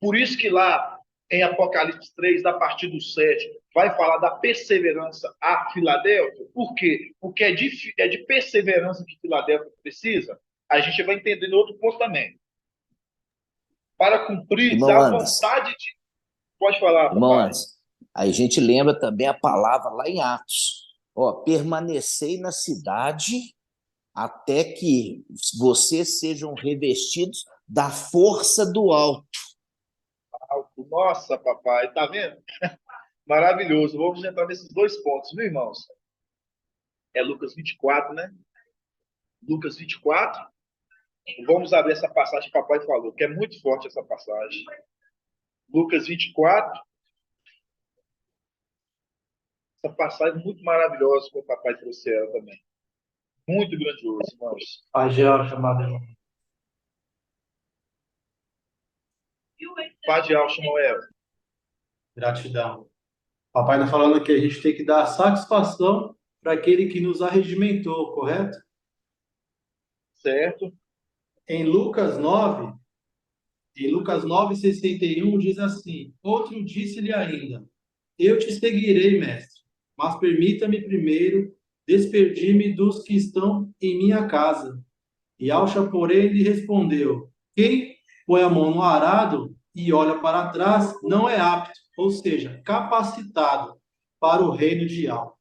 Por isso que lá em Apocalipse 3, a partir do 7, vai falar da perseverança a Filadélfia. Por quê? Porque é de perseverança que Filadélfia precisa. A gente vai entender no outro ponto também. Para cumprir Irmão a Anderson, vontade de... Pode falar, irmão papai. Anderson, aí a gente lembra também a palavra lá em Atos. Ó, permanecei na cidade até que vocês sejam revestidos da força do alto. Nossa, papai, tá vendo? Maravilhoso. Vamos entrar nesses dois pontos, viu, irmãos? É Lucas 24, né? Lucas 24. Vamos abrir essa passagem que o papai falou, que é muito forte essa passagem. Lucas 24. Essa passagem muito maravilhosa que o papai trouxe ela também. Muito grandioso, irmãos. Pajel, chamado irmão. Paz de alto, Noel. Gratidão. Papai está falando que a gente tem que dar satisfação para aquele que nos arregimentou, correto? Certo? Em Lucas 9:61 diz assim: Outro disse-lhe ainda: Eu te seguirei, mestre, mas permita-me primeiro despedir-me dos que estão em minha casa. E Alcha, porém, lhe respondeu: Quem põe a mão no arado e olha para trás não é apto, ou seja, capacitado para o reino de Yahweh.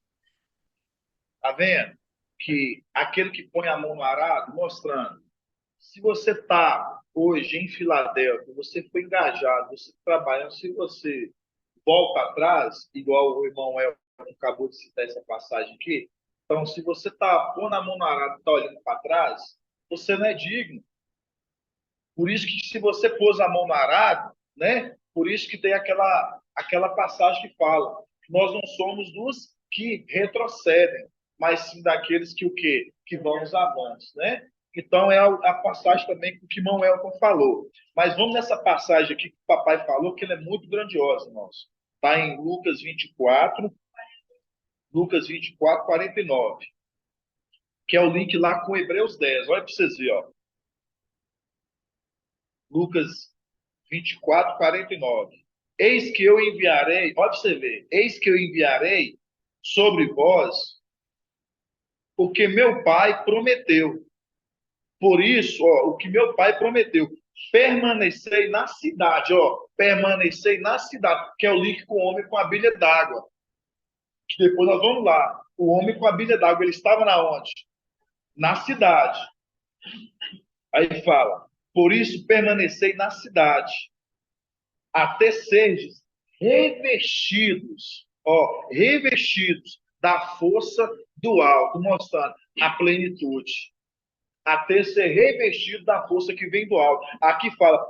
Tá vendo? Que aquele que põe a mão no arado, mostrando. Se você está hoje em Filadélfia, você foi engajado, você está trabalhando, se você volta atrás, igual o irmão El acabou de citar essa passagem aqui, então, se você está pondo a mão no arado e está olhando para trás, você não é digno. Por isso que se você pôs a mão no arado, né? Por isso que tem aquela passagem que fala, nós não somos dos que retrocedem, mas sim daqueles que o quê? Que vão nos avanços, né? Então, é a passagem também que o que irmão Elton falou. Mas vamos nessa passagem aqui que o papai falou, que ela é muito grandiosa, irmãos. Está em Lucas 24, 49, que é o link lá com Hebreus 10. Olha para vocês verem, ó. Lucas 24, 49. Eis que eu enviarei, olha para você ver, eis que eu enviarei sobre vós o que meu pai prometeu. Por isso, ó, o que meu pai prometeu, permanecei na cidade, ó, permanecei na cidade, que é o link com o homem com a bilha d'água. Depois nós vamos lá. O homem com a bilha d'água, ele estava na onde? Na cidade. Aí fala, por isso permanecei na cidade, até serdes revestidos, ó, revestidos da força do alto, mostrando a plenitude. Até ser revestido da força que vem do alto. Aqui fala,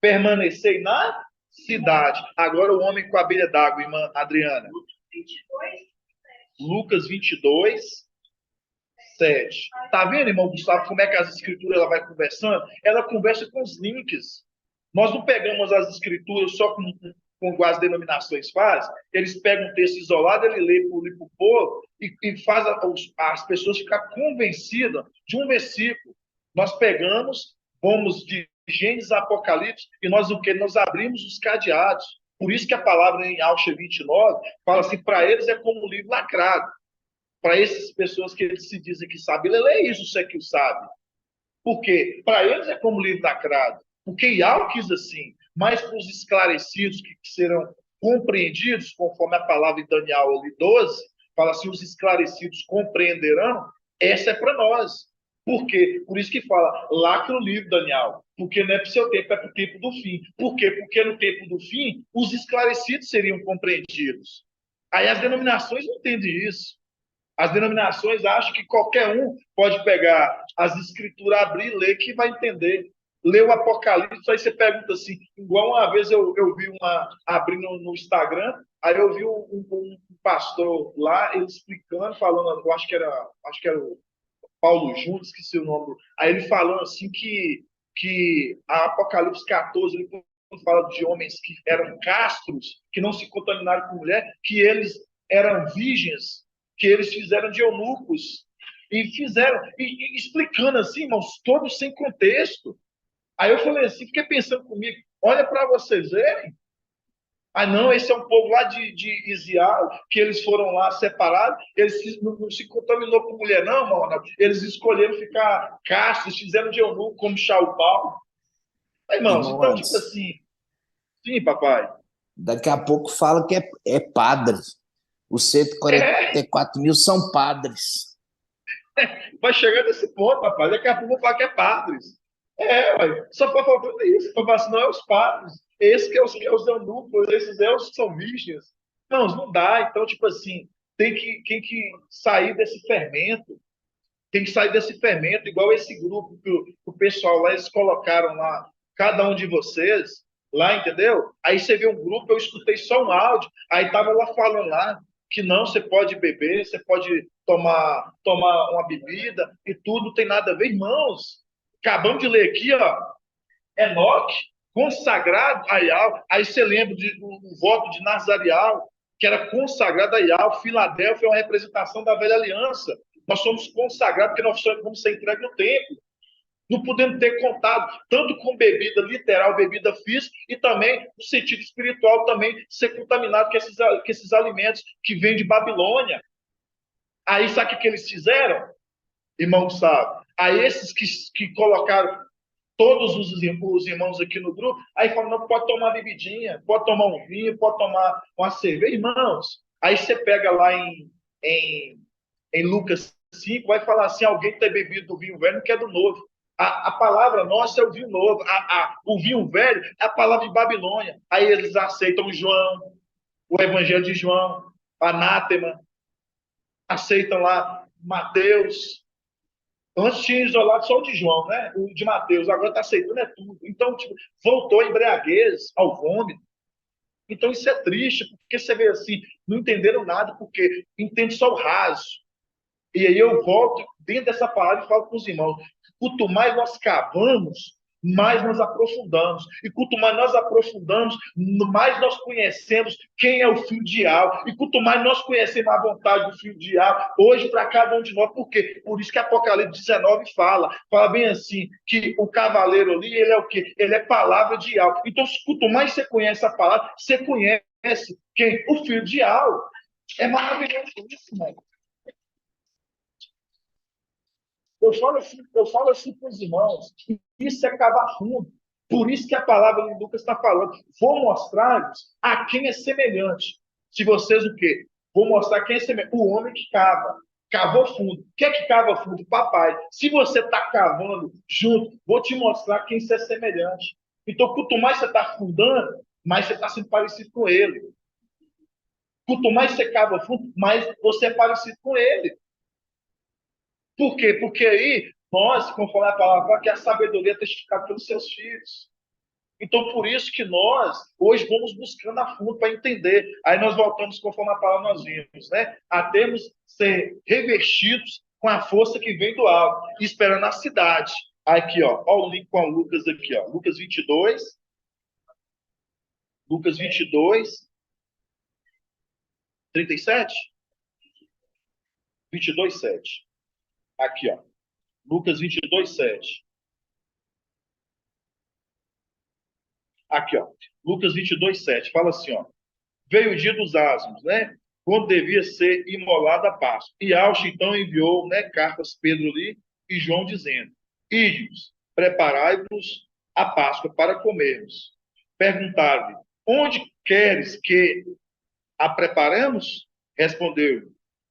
permanecei na cidade. Agora o homem com a bilha d'água, irmã Adriana. Lucas 22, 7. Tá vendo, irmão Gustavo, como é que as escrituras ela vai conversando? Ela conversa com os links. Nós não pegamos as escrituras só com as denominações fazem. Eles pegam um texto isolado, ele lê para o povo e faz as pessoas ficar convencidas de um versículo. Nós pegamos, vamos de Gênesis a Apocalipse, e nós o que? Nós abrimos os cadeados. Por isso que a palavra em Alcha 29 fala assim, para eles é como um livro lacrado. para essas pessoas que eles se dizem que sabem, ele lê isso, você que o sabe. Porque para eles é como livro lacrado. Porque Yahweh quis assim, mas para os esclarecidos que serão compreendidos, conforme a palavra em Daniel 12, fala assim, os esclarecidos compreenderão, essa é para nós. Por quê? Por isso que fala, lacra o livro, Daniel, porque não é para o seu tempo, é para o tempo do fim. Por quê? Porque no tempo do fim, os esclarecidos seriam compreendidos. Aí as denominações não entendem isso. As denominações acham que qualquer um pode pegar as escrituras, abrir e ler, que vai entender. Lê o Apocalipse, aí você pergunta assim, igual uma vez eu vi abrindo no Instagram, aí eu vi um pastor lá, ele explicando, falando, eu acho que era o Paulo Júnior, esqueci o nome. Aí ele falando assim que a Apocalipse 14, ele fala de homens que eram castros, que não se contaminaram com mulher, que eles eram virgens, que eles fizeram de eunucos, e fizeram, e explicando assim, irmãos, todos sem contexto. Aí eu falei assim, fiquei pensando comigo, olha para vocês verem. Ah, não, esse é um povo lá de Isial, que eles foram lá separados, eles não se contaminou com mulher, não, mano. Eles escolheram ficar castos, fizeram de eunuco, como Shaubal. Aí, irmãos, Irmão então, tipo Anderson, assim, sim, papai. daqui a pouco fala que é padre. Os É, 144 mil são padres. vai chegar nesse ponto, papai. Daqui a pouco eu vou falar que é padres. É, ué, só para faltando isso. Para falar assim, não é os padres. Esse que é os eunucos, esses é os que são virgens. Não dá. Então, tipo assim, tem que sair desse fermento. Tem que sair desse fermento, igual esse grupo que o pessoal lá, eles colocaram lá, cada um de vocês, lá, entendeu? Aí você vê um grupo, eu escutei só um áudio, aí tava lá falando lá que não, você pode beber, você pode tomar uma bebida e tudo, não tem nada a ver, irmãos. Acabamos de ler aqui, ó, Enoque, consagrado a Ial. Aí você lembra do voto de Nazarial, que era consagrado a Ial. Filadélfia é uma representação da velha aliança. Nós somos consagrados porque nós vamos ser entregues no templo. Não podemos ter contato tanto com bebida literal, bebida física, e também no sentido espiritual, também ser contaminado com esses alimentos que vêm de Babilônia. Aí sabe o que eles fizeram? Irmão, sabe? A esses que colocaram todos os irmãos aqui no grupo, aí falam, não, pode tomar bebidinha, pode tomar um vinho, pode tomar uma cerveja. Irmãos, aí você pega lá em Lucas 5, vai falar assim, alguém tem bebido do vinho velho, que é do novo. A palavra nossa é o vinho novo. O vinho velho é a palavra de Babilônia. Aí eles aceitam João, o evangelho de João, anátema, aceitam lá Mateus. Antes tinha isolado só o de João, né? O de Mateus, agora está aceitando é tudo. Então, tipo, voltou a embriaguez ao vômito. Então, isso é triste, porque você vê assim, não entenderam nada, porque entende só o raso. E aí eu volto dentro dessa palavra e falo com os irmãos: quanto mais nós cavamos, mais nós aprofundamos. E quanto mais nós aprofundamos, mais nós conhecemos quem é o Filho de Yahweh. E quanto mais nós conhecemos a vontade do Filho de Yahweh, hoje para cada um de nós. Por quê? Por isso que Apocalipse 19 fala bem assim, que o cavaleiro ali, ele é o quê? Ele é palavra de Yahweh. Então, quanto mais você conhece a palavra, você conhece quem? O Filho de Yahweh. É maravilhoso isso, mano. Eu falo assim para os irmãos, isso é cavar fundo. Por isso que a palavra de Lucas está falando. Vou mostrar-vos a quem é semelhante. Se vocês o quê? Vou mostrar quem é semelhante. O homem que cava. Cavou fundo. O que é que cava fundo? Papai. Se você está cavando junto, vou te mostrar quem você é semelhante. Então, quanto mais você está afundando, mais você está sendo parecido com ele. Quanto mais você cava fundo, mais você é parecido com ele. Por quê? Porque aí nós, conforme a palavra, que a sabedoria é testificada pelos seus filhos. Então, por isso que nós, hoje, vamos buscando a fundo para entender. Aí nós voltamos, conforme a palavra nós vimos, né? A termos ser revestidos com a força que vem do alto, esperando a cidade. Aqui, ó o link com o Lucas aqui, ó. Lucas 22. Lucas 22, 37? 22, 7. Aqui, ó. Lucas 22, 7. Aqui, ó. Lucas 22, 7. Fala assim, ó. Veio o dia dos asmos, né? quando devia ser imolada a Páscoa. E Auxo, então, enviou, né, cartas Pedro ali e João dizendo: Ide-vos, preparai-vos a Páscoa para comermos. Perguntaram-lhe: onde queres que a preparemos? Respondeu: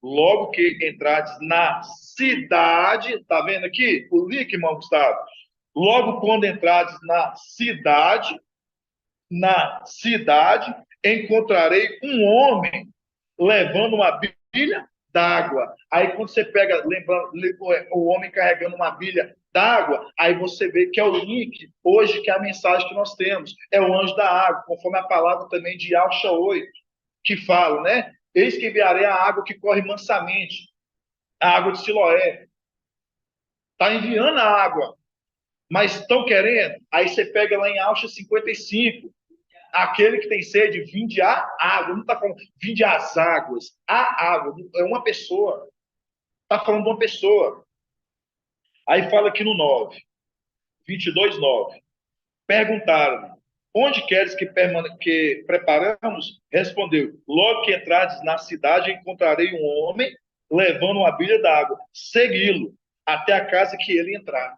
logo que entrardes na cidade, está vendo aqui o link, irmão Gustavo? Logo quando entrardes na cidade, encontrarei um homem levando uma bilha d'água. Aí quando você pega, lembrando, o homem carregando uma bilha d'água, aí você vê que é o link hoje, que é a mensagem que nós temos. É o anjo da água, conforme a palavra também de Alcha 8, que fala, né? Eis que enviarei a água que corre mansamente, a água de Siloé. Está enviando a água, mas estão querendo? Aí você pega lá em Alcha 55, aquele que tem sede, vinde a água. Não está falando vinde as águas. A água. É uma pessoa. Está falando de uma pessoa. Aí fala aqui no 9. 22, 9. Perguntaram-lhe: onde queres que preparamos? Respondeu: logo que entrardes na cidade, encontrarei um homem levando uma bilha d'água. Segui-lo até a casa que ele entrar.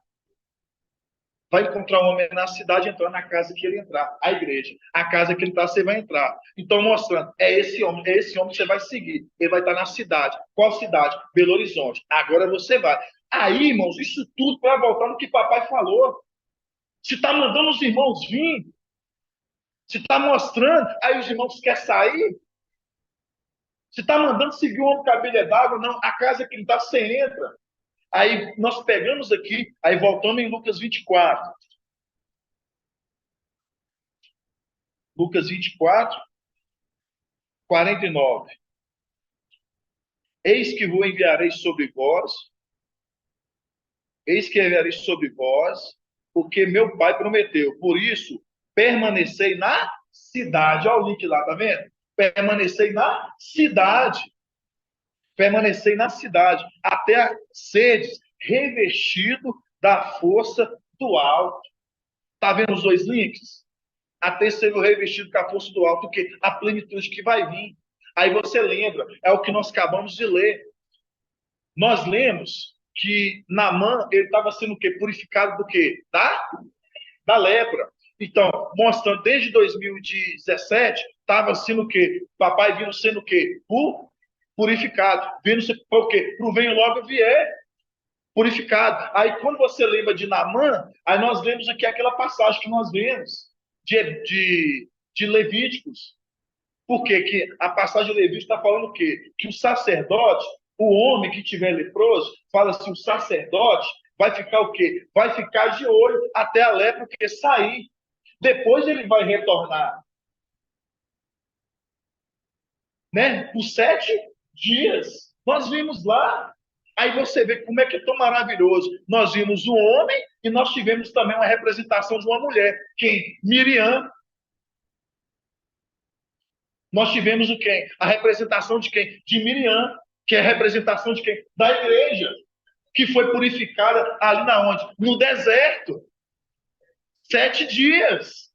Vai encontrar um homem na cidade, entrar na casa que ele entrar, a igreja. A casa que ele está, você vai entrar. Então, mostrando, é esse homem que você vai seguir. Ele vai estar na cidade. Qual cidade? Belo Horizonte. Agora você vai. Aí, irmãos, isso tudo para voltar no que papai falou. Se está mandando os irmãos vir, se está mostrando, aí os irmãos querem sair. Se está mandando seguir o homem com a bilha d'água, não, a casa que ele está, você entra. Aí nós pegamos aqui, aí voltamos em Lucas 24. Lucas 24, 49. Eis que enviarei sobre vós, porque meu pai prometeu. Por isso, permanecei na cidade. Olha o link lá, tá vendo? Permanecei na cidade. Permanecei na cidade, até sedes revestido da força do alto. Tá vendo os dois links? Até ser revestido com a força do alto, que a plenitude que vai vir. Aí você lembra, é o que nós acabamos de ler. Nós lemos que Naamã, ele estava sendo o quê? Purificado do quê? Da lepra. Então, mostrando desde 2017, estava sendo o quê? Papai vindo sendo o quê? Purificado. Vindo para o quê? Para o venho logo vier. Purificado. Aí, quando você lembra de Naamã, aí nós vemos aqui aquela passagem que nós vemos de Levíticos. Por quê? Que a passagem de Levíticos está falando o quê? Que o sacerdote, o homem que tiver leproso, fala assim, o sacerdote vai ficar o quê? Vai ficar de olho até a lepra sair. Depois ele vai retornar. Né? Por 7 dias. Nós vimos lá. Aí você vê como é que é tão maravilhoso. Nós vimos um homem e nós tivemos também uma representação de uma mulher. Quem? Miriam. Nós tivemos o quem? A representação de quem? De Miriam, que é a representação de quem? Da igreja, que foi purificada ali na onde? No deserto. 7 dias.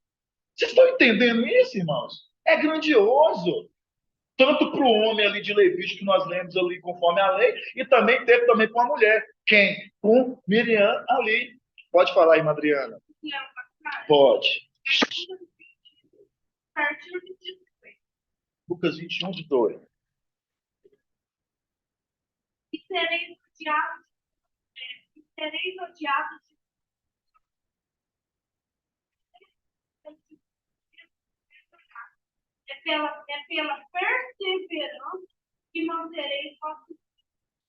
Vocês estão entendendo isso, irmãos? É grandioso. Tanto para o homem ali de Levítico, que nós lemos ali conforme a lei, e também teve também para a mulher. Quem? Com Miriam ali. Pode falar, irmã Adriana. Pode. Lucas 21, de 2. E sereis odiados é pela perseverança que mantereis vossas.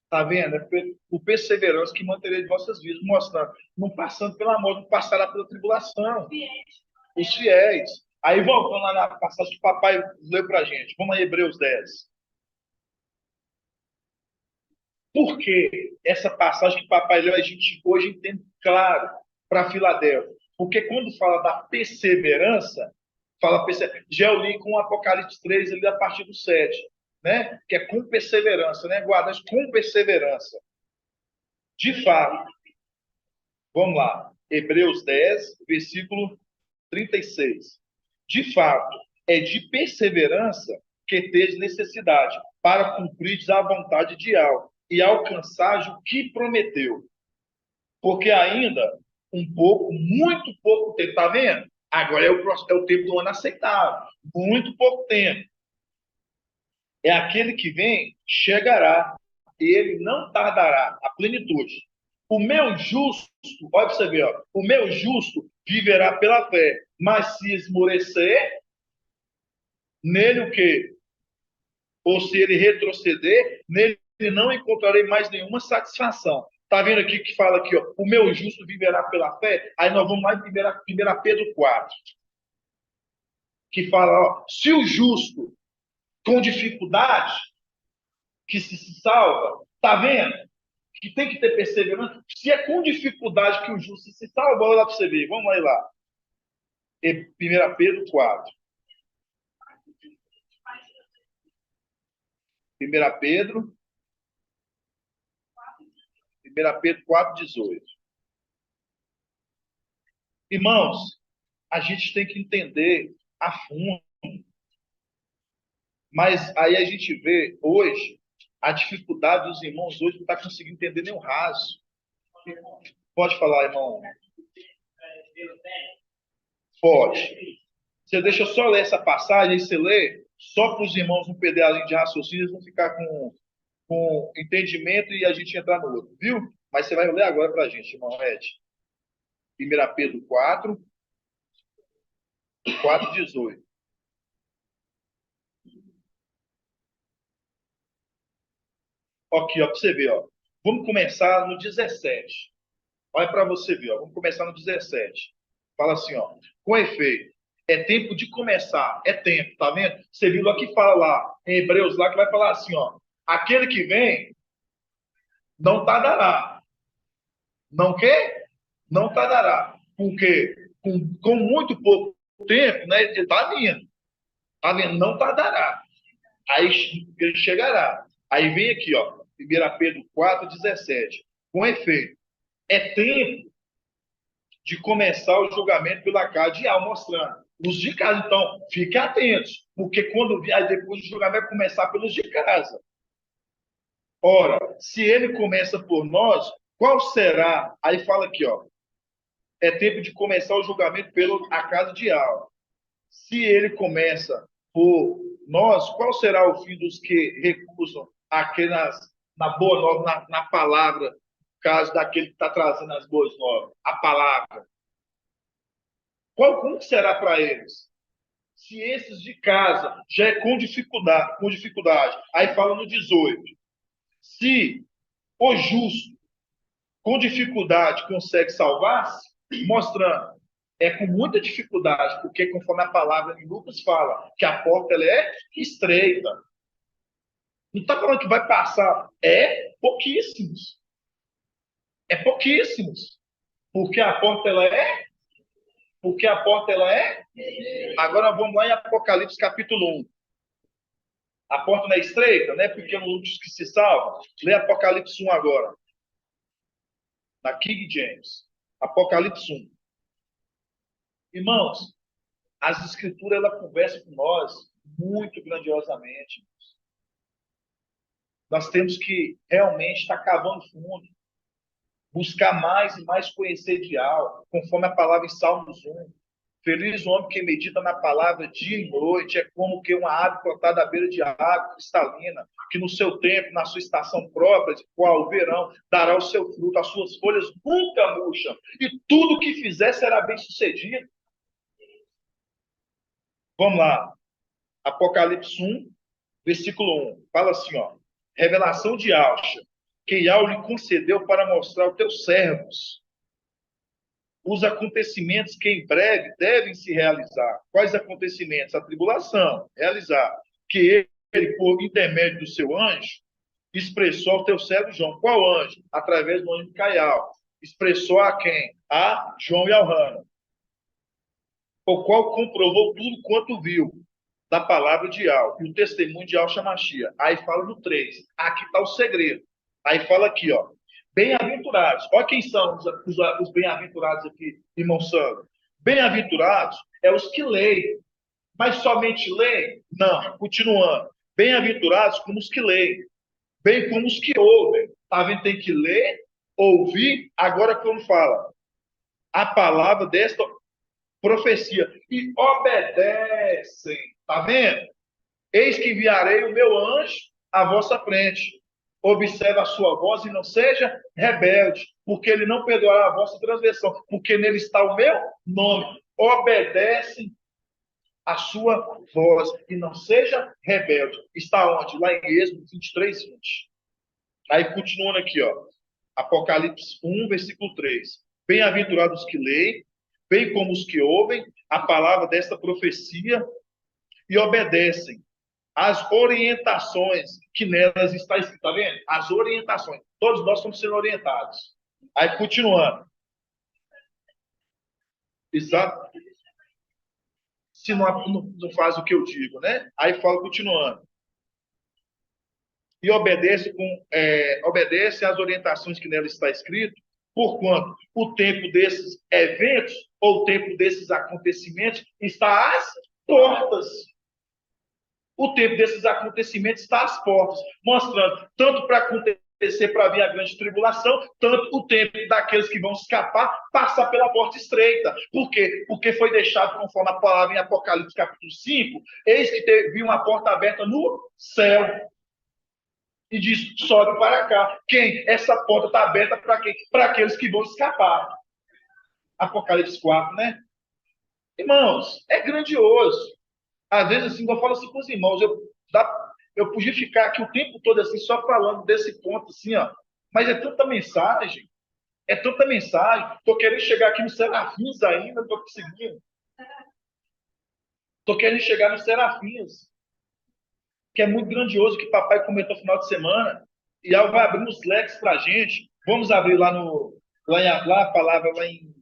Está vendo? É o perseverança que mantereis vossas vidas, mostrando, não passando pela morte, não passará pela tribulação. Os fiéis. Aí voltando lá na passagem que o papai leu para a gente. Vamos a Hebreus 10. Por que essa passagem que o papai leu a gente hoje entende claro para Filadélfia? Porque quando fala da perseverança, já eu li com Apocalipse 3, ali a partir do 7, né? Que é com perseverança, né? Guardas com perseverança. De fato, vamos lá. Hebreus 10, versículo 36. De fato, é de perseverança que tens necessidade, para cumprir a vontade de Yahweh e alcançar o que prometeu. Porque ainda um pouco, muito pouco tempo, está vendo? Agora é o tempo do ano aceitável. Muito pouco tempo. É aquele que vem, chegará. Ele não tardará a plenitude. O meu justo, olha para você ver, ó, o meu justo viverá pela fé, mas se esmorecer, nele o quê? Ou se ele retroceder, nele não encontrarei mais nenhuma satisfação. Está vendo aqui que fala aqui, ó, o meu justo viverá pela fé? Aí nós vamos lá em 1 Pedro 4, que fala, ó, se o justo com dificuldade, que se salva, está vendo? Que tem que ter perseverança. Se é com dificuldade que o justo se salva, olha lá para você ver. Vamos lá. 1 Pedro 4. 1 Pedro 4:18. Irmãos, a gente tem que entender a fundo. Mas aí a gente vê hoje a dificuldade dos irmãos hoje não está conseguindo entender nem o raso. Pode falar, irmão? Pode. Você deixa eu só ler essa passagem, aí você lê, só para os irmãos não perder a linha de raciocínio, eles vão ficar com entendimento e a gente entrar no outro, viu? Mas você vai ler agora para a gente, irmão Ed. 1 Pedro 4, 4:18. Aqui, ó, para você ver, ó. Vamos começar no 17. Olha para você ver, ó. Vamos começar no 17. Fala assim, ó. Com efeito, é tempo de começar. É tempo, tá vendo? Você viu lá que fala lá, em Hebreus, lá que vai falar assim, ó. Aquele que vem não tardará. Não quê? Não tardará. Porque com muito pouco tempo, né? Ele está vindo. Tá vendo? Não tardará. Aí ele chegará. Aí vem aqui, ó. 1 Pedro 4:17. Com efeito, é tempo de começar o julgamento pela casa de alma, mostrando. Os de casa, então, fiquem atentos, porque quando aí depois o julgamento vai começar pelos de casa. Ora, se ele começa por nós, qual será? Aí fala aqui, ó. É tempo de começar o julgamento pela casa de alma. Se ele começa por nós, qual será o fim dos que recusam aquele na boa nova, na palavra, no caso daquele que está trazendo as boas novas, a palavra? Como será para eles? Se esses de casa já é com dificuldade. Aí fala no 18. Se o justo com dificuldade consegue salvar-se, mostrando, é com muita dificuldade, porque conforme a palavra em Lucas fala, que a porta ela é estreita. Não está falando que vai passar. É pouquíssimos. É pouquíssimos. Porque a porta ela é? Porque a porta ela é? Agora vamos lá em Apocalipse capítulo 1. A porta não é estreita, né? Porque não os que se salvam. Lê Apocalipse 1 agora. Na King James. Apocalipse 1. Irmãos, as escrituras ela conversam com nós muito grandiosamente. Nós temos que realmente estar cavando fundo, buscar mais e mais conhecer de algo, conforme a palavra em Salmos 1. Feliz o homem que medita na palavra dia e noite, é como que uma árvore plantada à beira de água cristalina, que no seu tempo, na sua estação própria, qual o verão, dará o seu fruto, as suas folhas nunca murcham, e tudo que fizer será bem sucedido. Vamos lá. Apocalipse 1, versículo 1. Fala assim, ó. Revelação de Alxa, que Yahweh lhe concedeu para mostrar aos teus servos os acontecimentos que em breve devem se realizar. Quais acontecimentos? A tribulação, realizar. Que ele, por intermédio do seu anjo, expressou ao teu servo João. Qual anjo? Através do anjo Micael. Expressou a quem? A João e ao Hana. O qual comprovou tudo quanto viu da palavra de Al, e o testemunho de Al-Shamashia. Aí fala no 3. Aqui está o segredo. Aí fala aqui, ó. Bem-aventurados. Olha quem são os bem-aventurados aqui, irmão Sandro. Bem-aventurados é os que leem. Mas somente leem? Não. Continuando. Bem-aventurados como os que leem, bem como os que ouvem. Tá vendo? Tem que ler, ouvir. Agora, como fala, a palavra desta profecia e obedecem. Tá vendo? Eis que enviarei o meu anjo à vossa frente. Observe a sua voz e não seja rebelde, porque ele não perdoará a vossa transgressão, porque nele está o meu nome. Obedecem a sua voz e não seja rebelde. Está onde? Lá em Êxodo 23, 20. Aí continuando aqui, ó. Apocalipse 1, versículo 3. Bem-aventurados os que leem, bem como os que ouvem a palavra desta profecia e obedecem as orientações que nelas está escrito. Está vendo? As orientações. Todos nós estamos sendo orientados. Aí continuando. Exato. Se não faz o que eu digo, né? Aí fala continuando. E obedece às orientações que nela está escrito, porquanto o tempo desses eventos ou o tempo desses acontecimentos está às portas. O tempo desses acontecimentos está às portas, mostrando tanto para acontecer, para vir a grande tribulação, tanto o tempo daqueles que vão escapar, passar pela porta estreita. Por quê? Porque foi deixado, conforme a palavra em Apocalipse capítulo 5, eis que viu uma porta aberta no céu. E diz, sobe para cá. Quem? Essa porta está aberta para quem? Para aqueles que vão escapar. Apocalipse 4, né? Irmãos, é grandioso. Às vezes, assim, eu falo assim com os irmãos, eu podia ficar aqui o tempo todo assim, só falando desse ponto, assim, ó. Mas é tanta mensagem. É tanta mensagem. Estou querendo chegar aqui no Serafins ainda, não estou conseguindo. Estou querendo chegar no Serafins, que é muito grandioso, que papai comentou no final de semana. E ela vai abrir uns leques para a gente. Vamos abrir lá a palavra lá em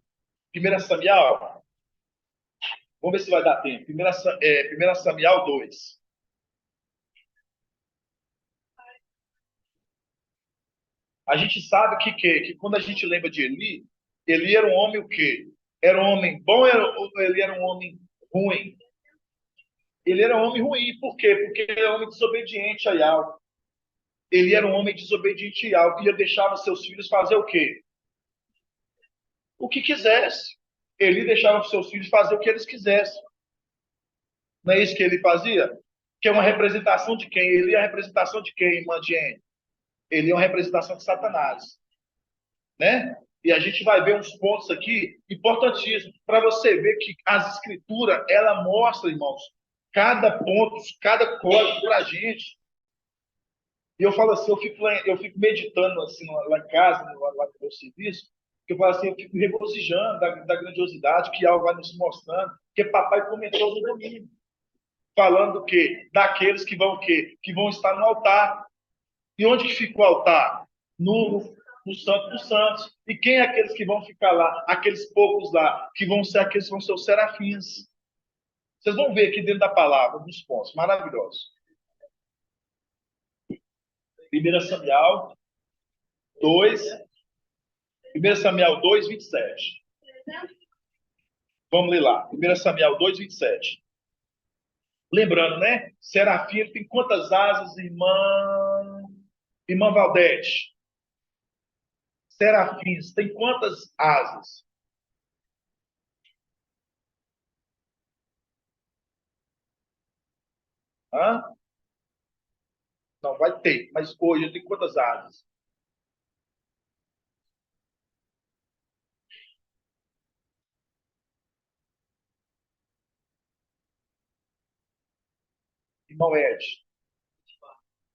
1 Samuel. Vamos ver se vai dar tempo. 1 Samuel 2. A gente sabe que quando a gente lembra de Eli, Eli era um homem o quê? Era um homem bom ou ele era um homem ruim? Ele era um homem ruim. Por quê? Porque ele era um homem desobediente a Yahweh. Ele era um homem desobediente a Yahweh. E ele deixava seus filhos fazer o quê? O que quisesse. Ele deixava os seus filhos fazer o que eles quisessem. Não é isso que ele fazia? Que é uma representação de quem? Ele é a representação de quem, irmã Jane? Ele é uma representação de Satanás. Né? E a gente vai ver uns pontos aqui importantíssimos para você ver que as escrituras, ela mostra, irmãos, cada ponto, cada código para a gente. E eu falo assim, eu fico meditando assim lá em casa, lá no meu serviço, que eu falo assim, eu fico regozijando da grandiosidade que algo vai nos mostrando, que papai comentou no domingo, falando que daqueles que vão o quê? Que vão estar no altar. E onde que fica o altar? No Santo dos Santos. E quem é aqueles que vão ficar lá? Aqueles poucos lá, que vão ser aqueles que vão ser os serafins. Vocês vão ver aqui dentro da palavra, dos pontos maravilhosos. 1 Samuel 2, 1 Samuel 2, 27. Vamos ler lá. 1 Samuel 2, 27. Lembrando, né? Serafim tem quantas asas, irmã Valdete? Serafins tem quantas asas? Hã? Não, vai ter. Mas hoje tem quantas asas? Irmão Ed,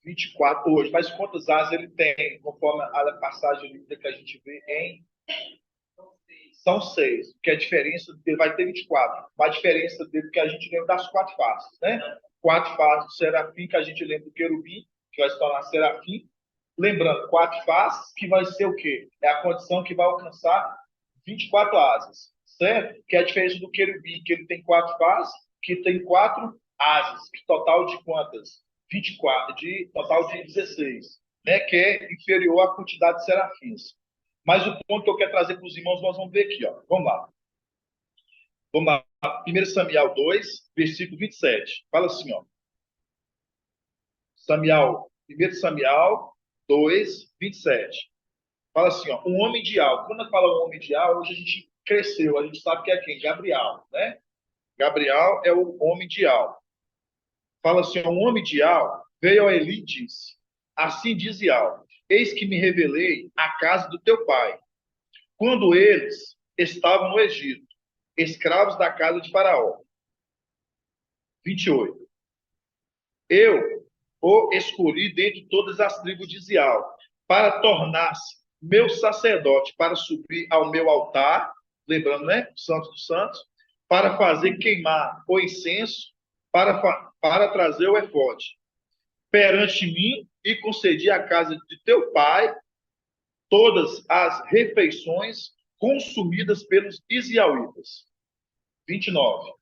24 hoje. Mas quantas asas ele tem, conforme a passagem que a gente vê em... São 6. Que a diferença dele vai ter 24. A diferença dele que a gente lembra das 4 faces, né? 4 faces do serafim, que a gente lembra do querubim, que vai se tornar serafim. Lembrando, 4 faces, que vai ser o quê? É a condição que vai alcançar 24 asas, certo? Que é a diferença do querubim, que ele tem 4 faces, que tem 4 asas, que total de quantas? 24, total de 16, né? Que é inferior à quantidade de serafins. Mas o ponto que eu quero trazer para os irmãos, nós vamos ver aqui, ó. Vamos lá. Vamos lá. 1 Samuel 2, versículo 27. Fala assim, ó. Samuel, 1 Samuel 2, 27. Fala assim, ó, um homem de algo. Quando fala um homem de algo, hoje a gente cresceu, a gente sabe que é quem? Gabriel, né? Gabriel é o homem de algo. Fala assim, ó, um homem de algo veio a Eli e disse, assim diz Ial, eis que me revelei à casa do teu pai, quando eles estavam no Egito, escravos da casa de Faraó. 28. Eu o escolhi dentre todas as tribos de Israel, para tornar-se meu sacerdote, para subir ao meu altar, lembrando, né? Santos dos Santos, para fazer queimar o incenso, para trazer o efode perante mim e concedi à casa de teu pai todas as refeições consumidas pelos israelitas. 29.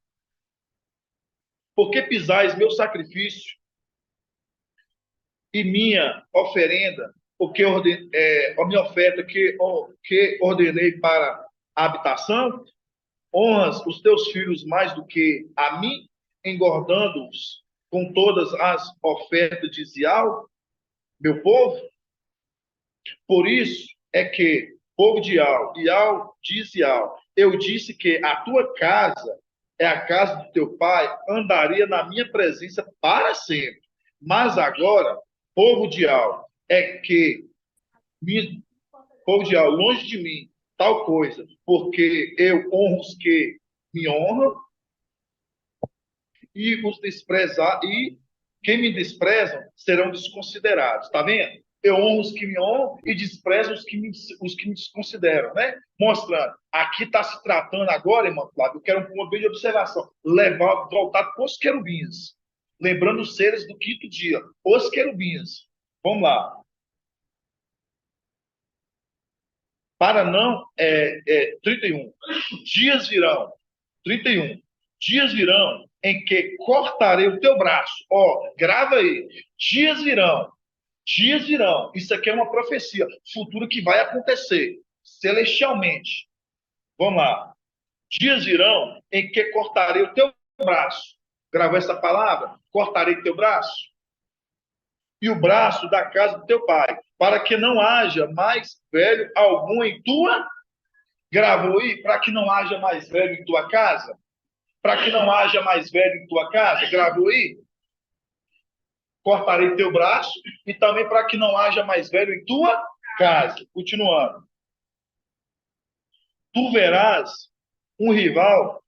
Porque pisais meu sacrifício e minha oferenda, a minha oferta que ordenei para a habitação, honras os teus filhos mais do que a mim, engordando-os com todas as ofertas de Zial, meu povo. Por isso é que, povo de Ial diz Ial, eu disse que a tua casa é a casa do teu pai, andaria na minha presença para sempre. Mas agora, povo de Ial, povo de Ial, longe de mim, tal coisa, porque eu honro os que me honram e os desprezar, e quem me desprezam serão desconsiderados. Está vendo? Eu honro os que me honram e desprezo os que me desconsideram, né? Mostrando. Aqui está se tratando agora, irmão Flávio, eu quero um ponto bem de observação. Voltado para os querubins. Lembrando os seres do quinto dia. Os querubins. Vamos lá. Para não... 31. Dias virão. 31. Dias virão em que cortarei o teu braço. Ó, grava aí. Dias virão. Dias virão. Isso aqui é uma profecia futura que vai acontecer celestialmente. Vamos lá. Dias virão em que cortarei o teu braço. Gravou essa palavra? Cortarei teu braço. E o braço da casa do teu pai, para que não haja mais velho algum em tua. Gravou aí? Para que não haja mais velho em tua casa? Para que não haja mais velho em tua casa? Gravou aí? Cortarei teu braço e também para que não haja mais velho em tua casa. Continuando. Tu verás um rival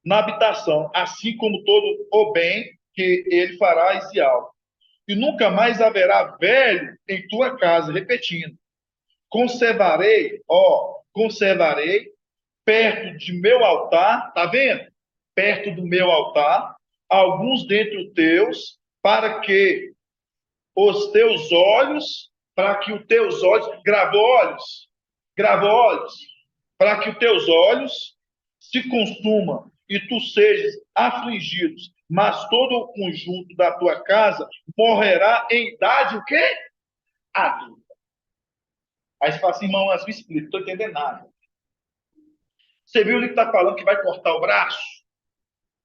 na habitação, assim como todo o bem que ele fará a Isial. E nunca mais haverá velho em tua casa. Repetindo. Conservarei perto de meu altar, tá vendo? Perto do meu altar, alguns dentre os teus, para que os teus olhos, gravou olhos, para que os teus olhos se consumam e tu sejas afligidos, mas todo o conjunto da tua casa morrerá em idade o quê? Adulta. Aí você fala assim, irmão, me explica, não estou entendendo nada. Você viu ali que está falando que vai cortar o braço?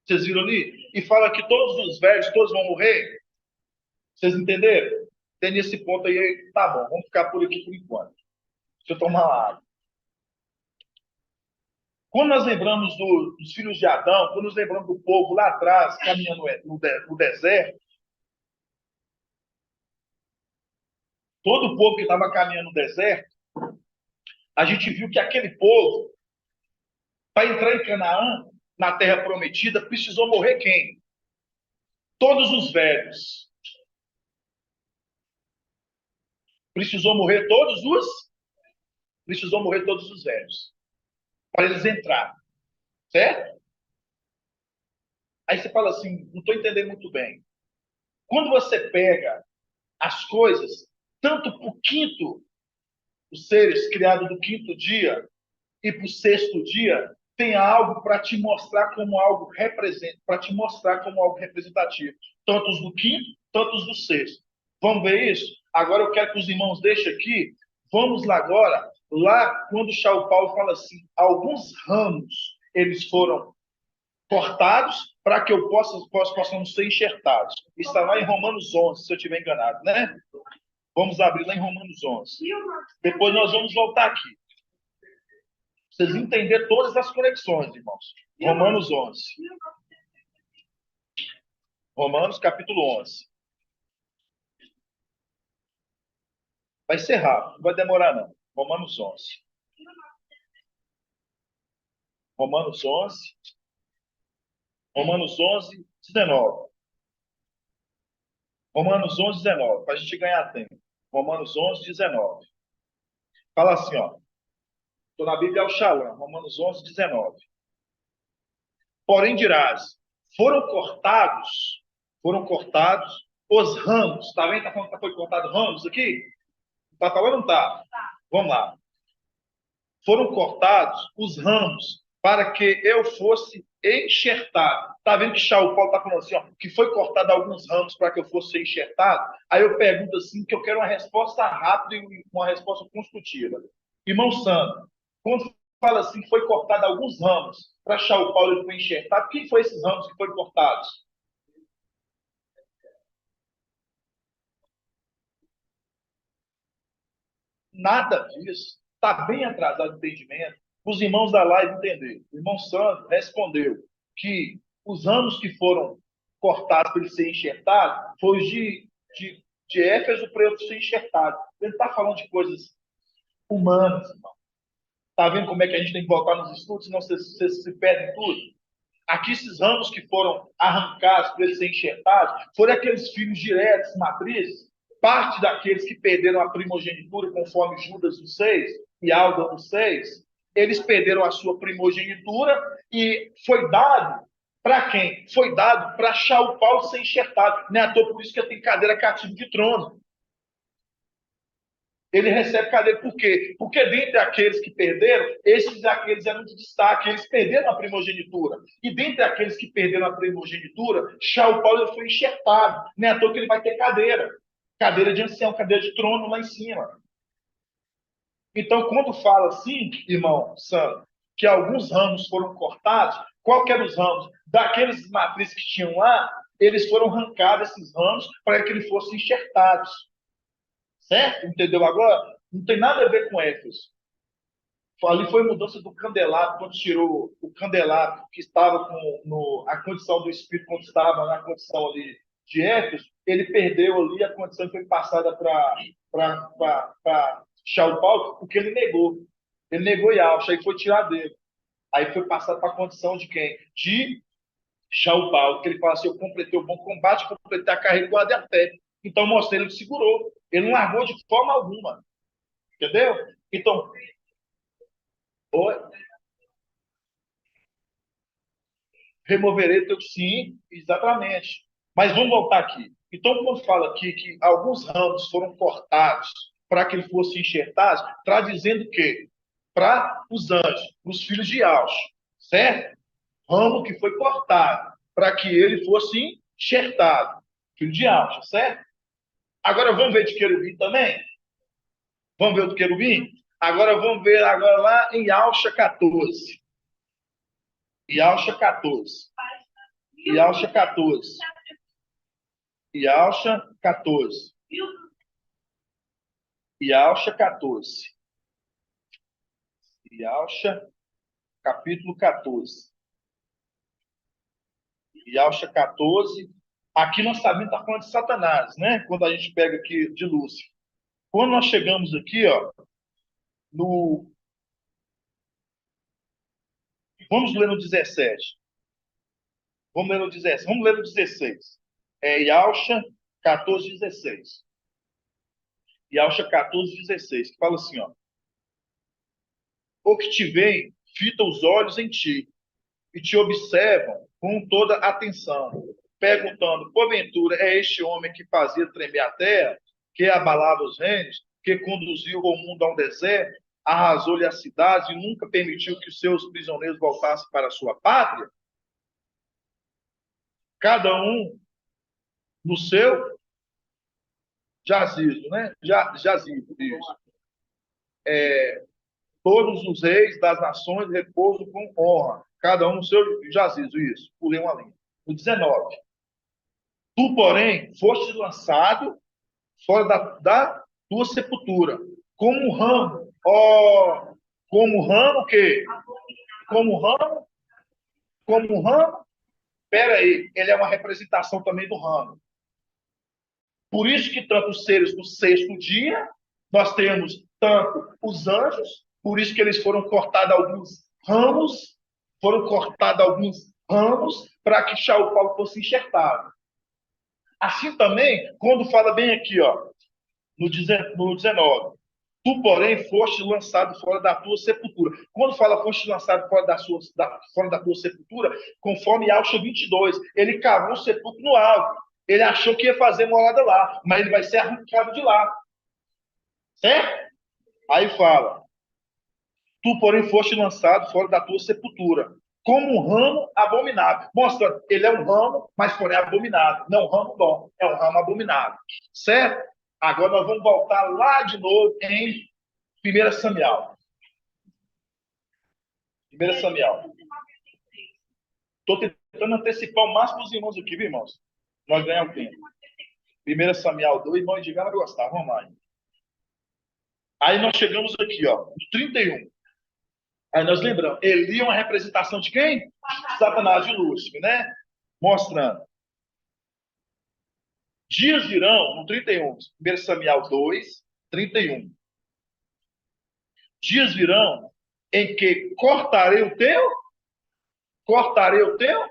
Vocês viram ali? E fala que todos os velhos, todos vão morrer? Vocês entenderam? Tem esse ponto aí, tá bom, vamos ficar por aqui por enquanto. Deixa eu tomar uma água. Quando nós lembramos dos filhos de Adão, quando nós lembramos do povo lá atrás, caminhando no deserto, todo o povo que estava caminhando no deserto, a gente viu que aquele povo, para entrar em Canaã, na terra prometida, precisou morrer quem? Todos os velhos. Precisou morrer todos os velhos. Para eles entrarem. Certo? Aí você fala assim, não estou entendendo muito bem. Quando você pega as coisas, tanto para o quinto, os seres criados do quinto dia, e para o sexto dia, tem algo para te mostrar como algo representativo. Tanto os do quinto, tanto os do sexto. Vamos ver isso? Agora eu quero que os irmãos deixem aqui. Vamos lá agora, lá quando o Paulo fala assim, alguns ramos, eles foram cortados para que possamos ser enxertados. Está lá em Romanos 11, se eu estiver enganado, né? Vamos abrir lá em Romanos 11. Depois nós vamos voltar aqui. Vocês entenderem todas as conexões, irmãos. Romanos 11. Romanos capítulo 11. Vai ser rápido, não vai demorar não. Romanos 11. Romanos 11. Romanos 11, 19. Romanos 11, 19. Para a gente ganhar tempo. Romanos 11, 19. Fala assim, ó. Estou na Bíblia Al-Shalom. Romanos 11, 19. Porém dirás, foram cortados os ramos. Está vendo? Está falando que foi cortado ramos aqui? Está falando ou não está? Vamos lá. Foram cortados os ramos para que eu fosse enxertado. Está vendo que Paulo está falando assim, ó, que foi cortado alguns ramos para que eu fosse enxertado? Aí eu pergunto assim, que eu quero uma resposta rápida e uma resposta construtiva. Irmão Sandro, quando fala assim, foi cortado alguns ramos para Paulo ele foi enxertado, quem foi esses ramos que foram cortados? Nada disso. Está bem atrasado o entendimento. Os irmãos da live entenderam. O irmão Sandro respondeu que os ramos que foram cortados para ele ser enxertado foi os de Éfeso para ele ser enxertado. Ele está falando de coisas humanas, irmão. Está vendo como é que a gente tem que voltar nos estudos, senão vocês se perdem tudo? Aqui, esses ramos que foram arrancados para ele ser enxertados foram aqueles filhos diretos, matrizes, parte daqueles que perderam a primogenitura, conforme Judas no 6 e Alda no 6, eles perderam a sua primogenitura e foi dado para quem? Foi dado para Paulo ser enxertado. Não é à toa por isso que ele tem cadeira cativa de trono. Ele recebe cadeira por quê? Porque dentre aqueles que perderam, aqueles eram de destaque, eles perderam a primogenitura. E dentre aqueles que perderam a primogenitura, Paulo foi enxertado. Não é à toa que ele vai ter cadeira. Cadeira de ancião, cadeira de trono lá em cima. Então, quando fala assim, irmão Sandro, que alguns ramos foram cortados, qual que eram os ramos? Daqueles matrizes que tinham lá, eles foram arrancados, esses ramos, para que eles fossem enxertados. Certo? Entendeu agora? Não tem nada a ver com Éfeso. Ali foi mudança do candelabro, quando tirou o candelabro que estava com a condição do Espírito, quando estava na condição ali de Éfeso, ele perdeu ali a condição que foi passada para Paulo, porque ele negou. Ele negou Yahshua, aí foi tirado dele. Aí foi passado para a condição de quem? De Paulo, que ele fala assim, eu completei o bom combate, completei a carreira e guardei a fé. Então, mostrei, ele segurou. Ele não largou de forma alguma. Entendeu? Então, oi? Removerei teu sim, exatamente. Mas vamos voltar aqui. Então, quando fala aqui que alguns ramos foram cortados para que ele fosse enxertado, está dizendo o quê? Para os anjos, para os filhos de Alcho, certo? Ramo que foi cortado para que ele fosse enxertado. Filho de Alcho, certo? Agora vamos ver de querubim também? Vamos ver o do querubim? Agora vamos ver agora lá em Alcha 14. E Alcha 14. E Alcha 14. E Alcha 14. E Alcha 14. E Alcha, capítulo 14. E Alcha 14. Aqui nós sabemos que está falando de Satanás, né? Quando a gente pega aqui de Lúcifer. Quando nós chegamos aqui, ó, vamos ler no 17. Vamos ler no 17. Vamos ler no 16. Yalcha 14, 16. Yalcha 14, 16. Que fala assim, ó. O que te vem, fita os olhos em ti, e te observam com toda atenção, perguntando, porventura, é este homem que fazia tremer a terra, que abalava os reinos, que conduziu o mundo ao deserto, arrasou-lhe as cidades e nunca permitiu que os seus prisioneiros voltassem para a sua pátria? Cada um no seu jazigo, né? Jazigo, isso. Todos os reis das nações repousam com honra. Cada um no seu jazigo, isso. Pulei uma linha. O 19. Tu, porém, foste lançado fora da tua sepultura, como um ramo. Ó, como um ramo que? Como um ramo? Como um ramo? Espera aí, ele é uma representação também do ramo. Por isso que tanto os seres do sexto dia, nós temos tanto os anjos, por isso que eles foram cortados alguns ramos, para que Shaul Paulo fosse enxertado. Assim também, quando fala bem aqui, ó, no 19, tu, porém, foste lançado fora da tua sepultura. Quando fala foste lançado fora da tua sepultura, conforme Alcha 22, ele cavou o sepulcro no alto. Ele achou que ia fazer morada lá, mas ele vai ser arrancado de lá. Certo? Aí fala, tu, porém, foste lançado fora da tua sepultura, como um ramo abominável. Mostra, ele é um ramo, mas porém abominável. Não é um ramo bom, é um ramo abominável. Certo? Agora nós vamos voltar lá de novo em 1 Samuel. 1 Samuel. Estou tentando antecipar o máximo dos irmãos aqui, viu, irmãos? Nós ganhamos tempo. 1 Samuel 2, irmão Edgar vai gostar. Vamos lá. Aí nós chegamos aqui, ó, no 31. Aí nós lembramos, Eli é uma representação de quem? Satanás, de Lúcifer, né? Mostrando. Dias virão, no 31, 1 Samuel 2, 31. Dias virão em que cortarei o teu,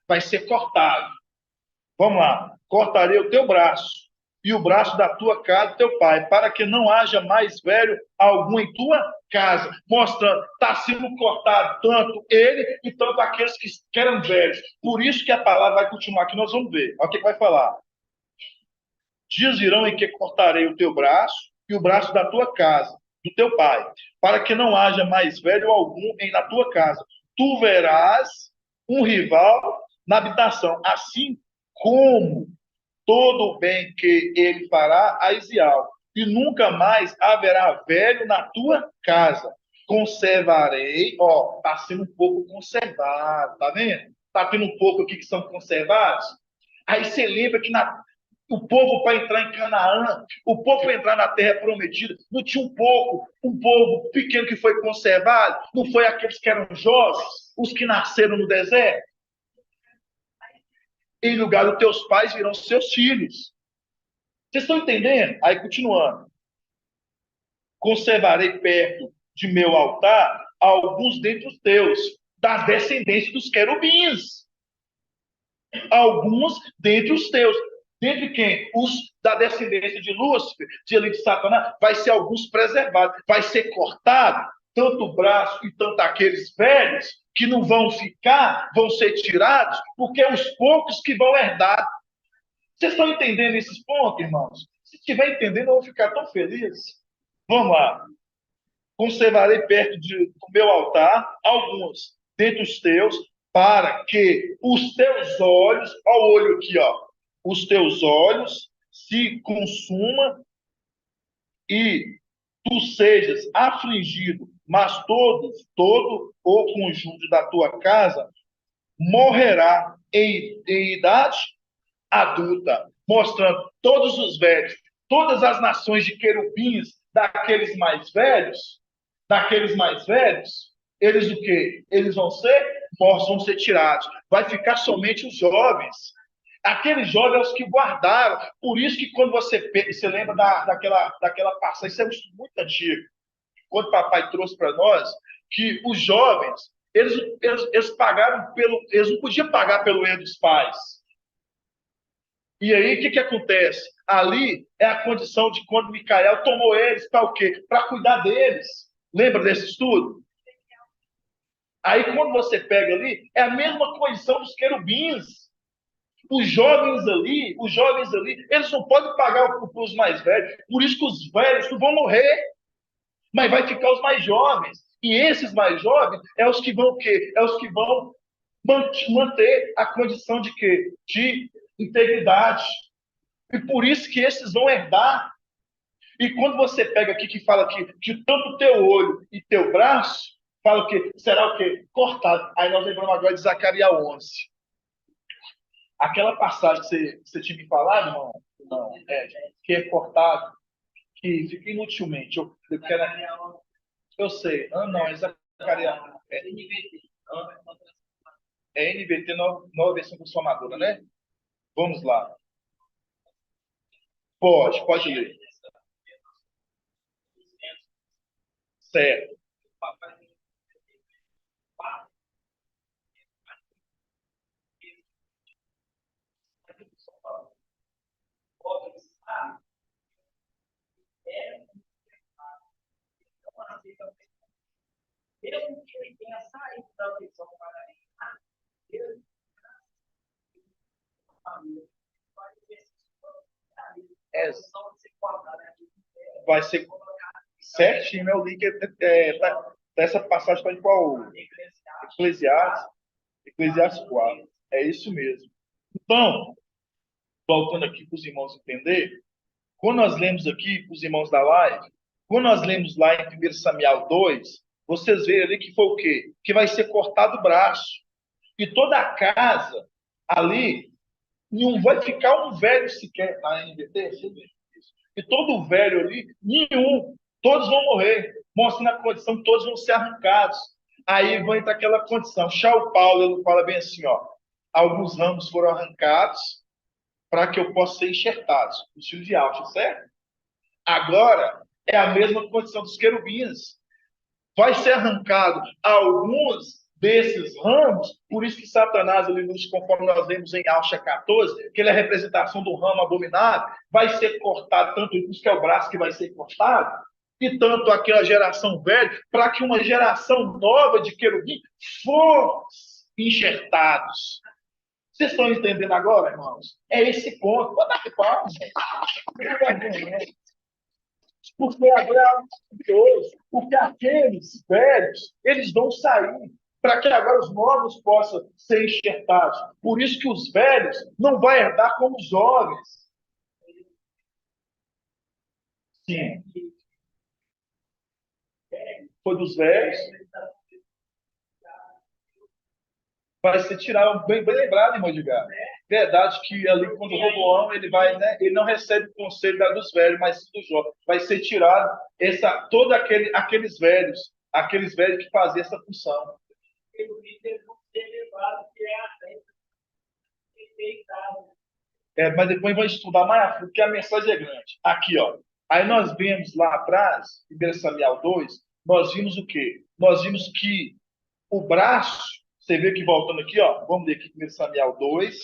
vai ser cortado. Vamos lá, cortarei o teu braço e o braço da tua casa, teu pai, para que não haja mais velho algum em tua casa. Mostrando, está sendo cortado tanto ele e tanto aqueles que eram velhos. Por isso que a palavra vai continuar aqui, nós vamos ver. Olha o que vai falar. Dias virão em que cortarei o teu braço e o braço da tua casa, do teu pai, para que não haja mais velho algum na tua casa. Tu verás um rival na habitação, assim como todo o bem que ele fará a Isial, e nunca mais haverá velho na tua casa. Conservarei, ó, está sendo um pouco conservado, tá vendo? Está tendo um pouco aqui que são conservados. Aí você lembra que o povo para entrar em Canaã, o povo para entrar na terra prometida, não tinha um povo pequeno que foi conservado, não foi aqueles que eram jovens, os que nasceram no deserto? Em lugar dos teus pais virão seus filhos. Vocês estão entendendo? Aí, continuando. Conservarei perto de meu altar alguns dentre os teus, da descendência dos querubins. Alguns dentre os teus. Dentre quem? Os da descendência de Lúcifer, de Eli, de Satanás, vai ser alguns preservados. Vai ser cortado, tanto o braço e tanto aqueles velhos, que não vão ficar, vão ser tirados, porque é os poucos que vão herdar. Vocês estão entendendo esses pontos, irmãos? Se estiver entendendo, eu vou ficar tão feliz. Vamos lá. Conservarei perto do meu altar alguns dentre os teus, para que os teus olhos, olha o olho aqui, ó, os teus olhos se consumam e tu sejas afligido, mas todo o conjunto da tua casa morrerá em idade adulta, mostrando todos os velhos, todas as nações de querubins, daqueles mais velhos, eles o quê? Eles vão ser mortos, vão ser tirados. Vai ficar somente os jovens. Aqueles jovens os que guardaram. Por isso que quando você lembra daquela passagem, isso é um estudo muito antigo, quando o papai trouxe para nós, que os jovens, eles pagaram eles não podiam pagar pelo erro dos pais. E aí, o que acontece? Ali é a condição de quando Micael tomou eles para o quê? Para cuidar deles. Lembra desse estudo? Aí, quando você pega ali, é a mesma condição dos querubins. Os jovens ali, eles não podem pagar para os mais velhos. Por isso que os velhos não vão morrer, mas vai ficar os mais jovens. E esses mais jovens é os que vão o quê? É os que vão manter a condição de quê? De integridade. E por isso que esses vão herdar. E quando você pega aqui que fala que tanto teu olho e teu braço, Fala o quê? Será o quê? Cortado. Aí nós lembramos agora de Zacarias 11. Aquela passagem que você tinha me falado, irmão, não, que é cortado, que fica inutilmente. Eu sei. Ah, não, é Zacarias. É NVT, nova versão transformadora, né? Vamos lá. Pode ler. Certo. É, vai ser certinho, é o link dessa passagem para qual? Eclesiastes 4. É isso mesmo. Então, voltando aqui para os irmãos entender, quando nós lemos aqui, para os irmãos da live, quando nós lemos lá em 1 Samuel 2, vocês veem ali que foi o quê? Que vai ser cortado o braço. E toda a casa ali, não vai ficar um velho sequer na NBT, e todo velho ali, nenhum, todos vão morrer, mostrando a condição que todos vão ser arrancados. Aí vai entrar aquela condição. Charles Paulo ele fala bem assim, ó, alguns ramos foram arrancados para que eu possa ser enxertado, os fios de alça, certo? Agora é a mesma condição dos querubins. Vai ser arrancado alguns desses ramos, por isso que Satanás, ele nos, conforme nós vemos em Alcha 14, que ele é a representação do ramo abominável, vai ser cortado, tanto isso que é o braço que vai ser cortado, e tanto aquela geração velha, para que uma geração nova de querubim fosse enxertados. Vocês estão entendendo agora, irmãos? É esse ponto. Vou dar palmas, gente. Porque agora é maravilhoso. Porque aqueles velhos, eles vão sair para que agora os novos possam ser enxertados. Por isso que os velhos não vão herdar como os jovens. Sim. Foi dos velhos. Vai ser tirado, bem lembrado, irmão Edgar. Verdade que ali, quando o Roboão, ele vai, né, ele não recebe o conselho dos velhos, mas dos jovens. Vai ser tirado todo aqueles velhos que faziam essa função. Mas depois vai estudar mais a fundo, porque a mensagem é grande. Aqui, ó. Aí nós vemos lá atrás, em 1 Samuel 2, nós vimos o quê? Nós vimos que o braço, você vê que voltando aqui, ó, vamos ver aqui 1 Samuel 2,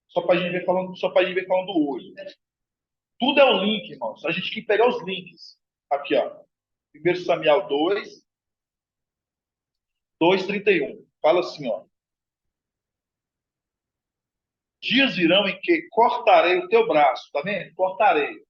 só para a gente ver falando do olho. Tudo é um link, irmãos. A gente tem que pegar os links. Aqui, ó. 1 Samuel 2, 2:31. Fala assim, ó. Dias virão em que cortarei o teu braço, tá vendo? Cortarei.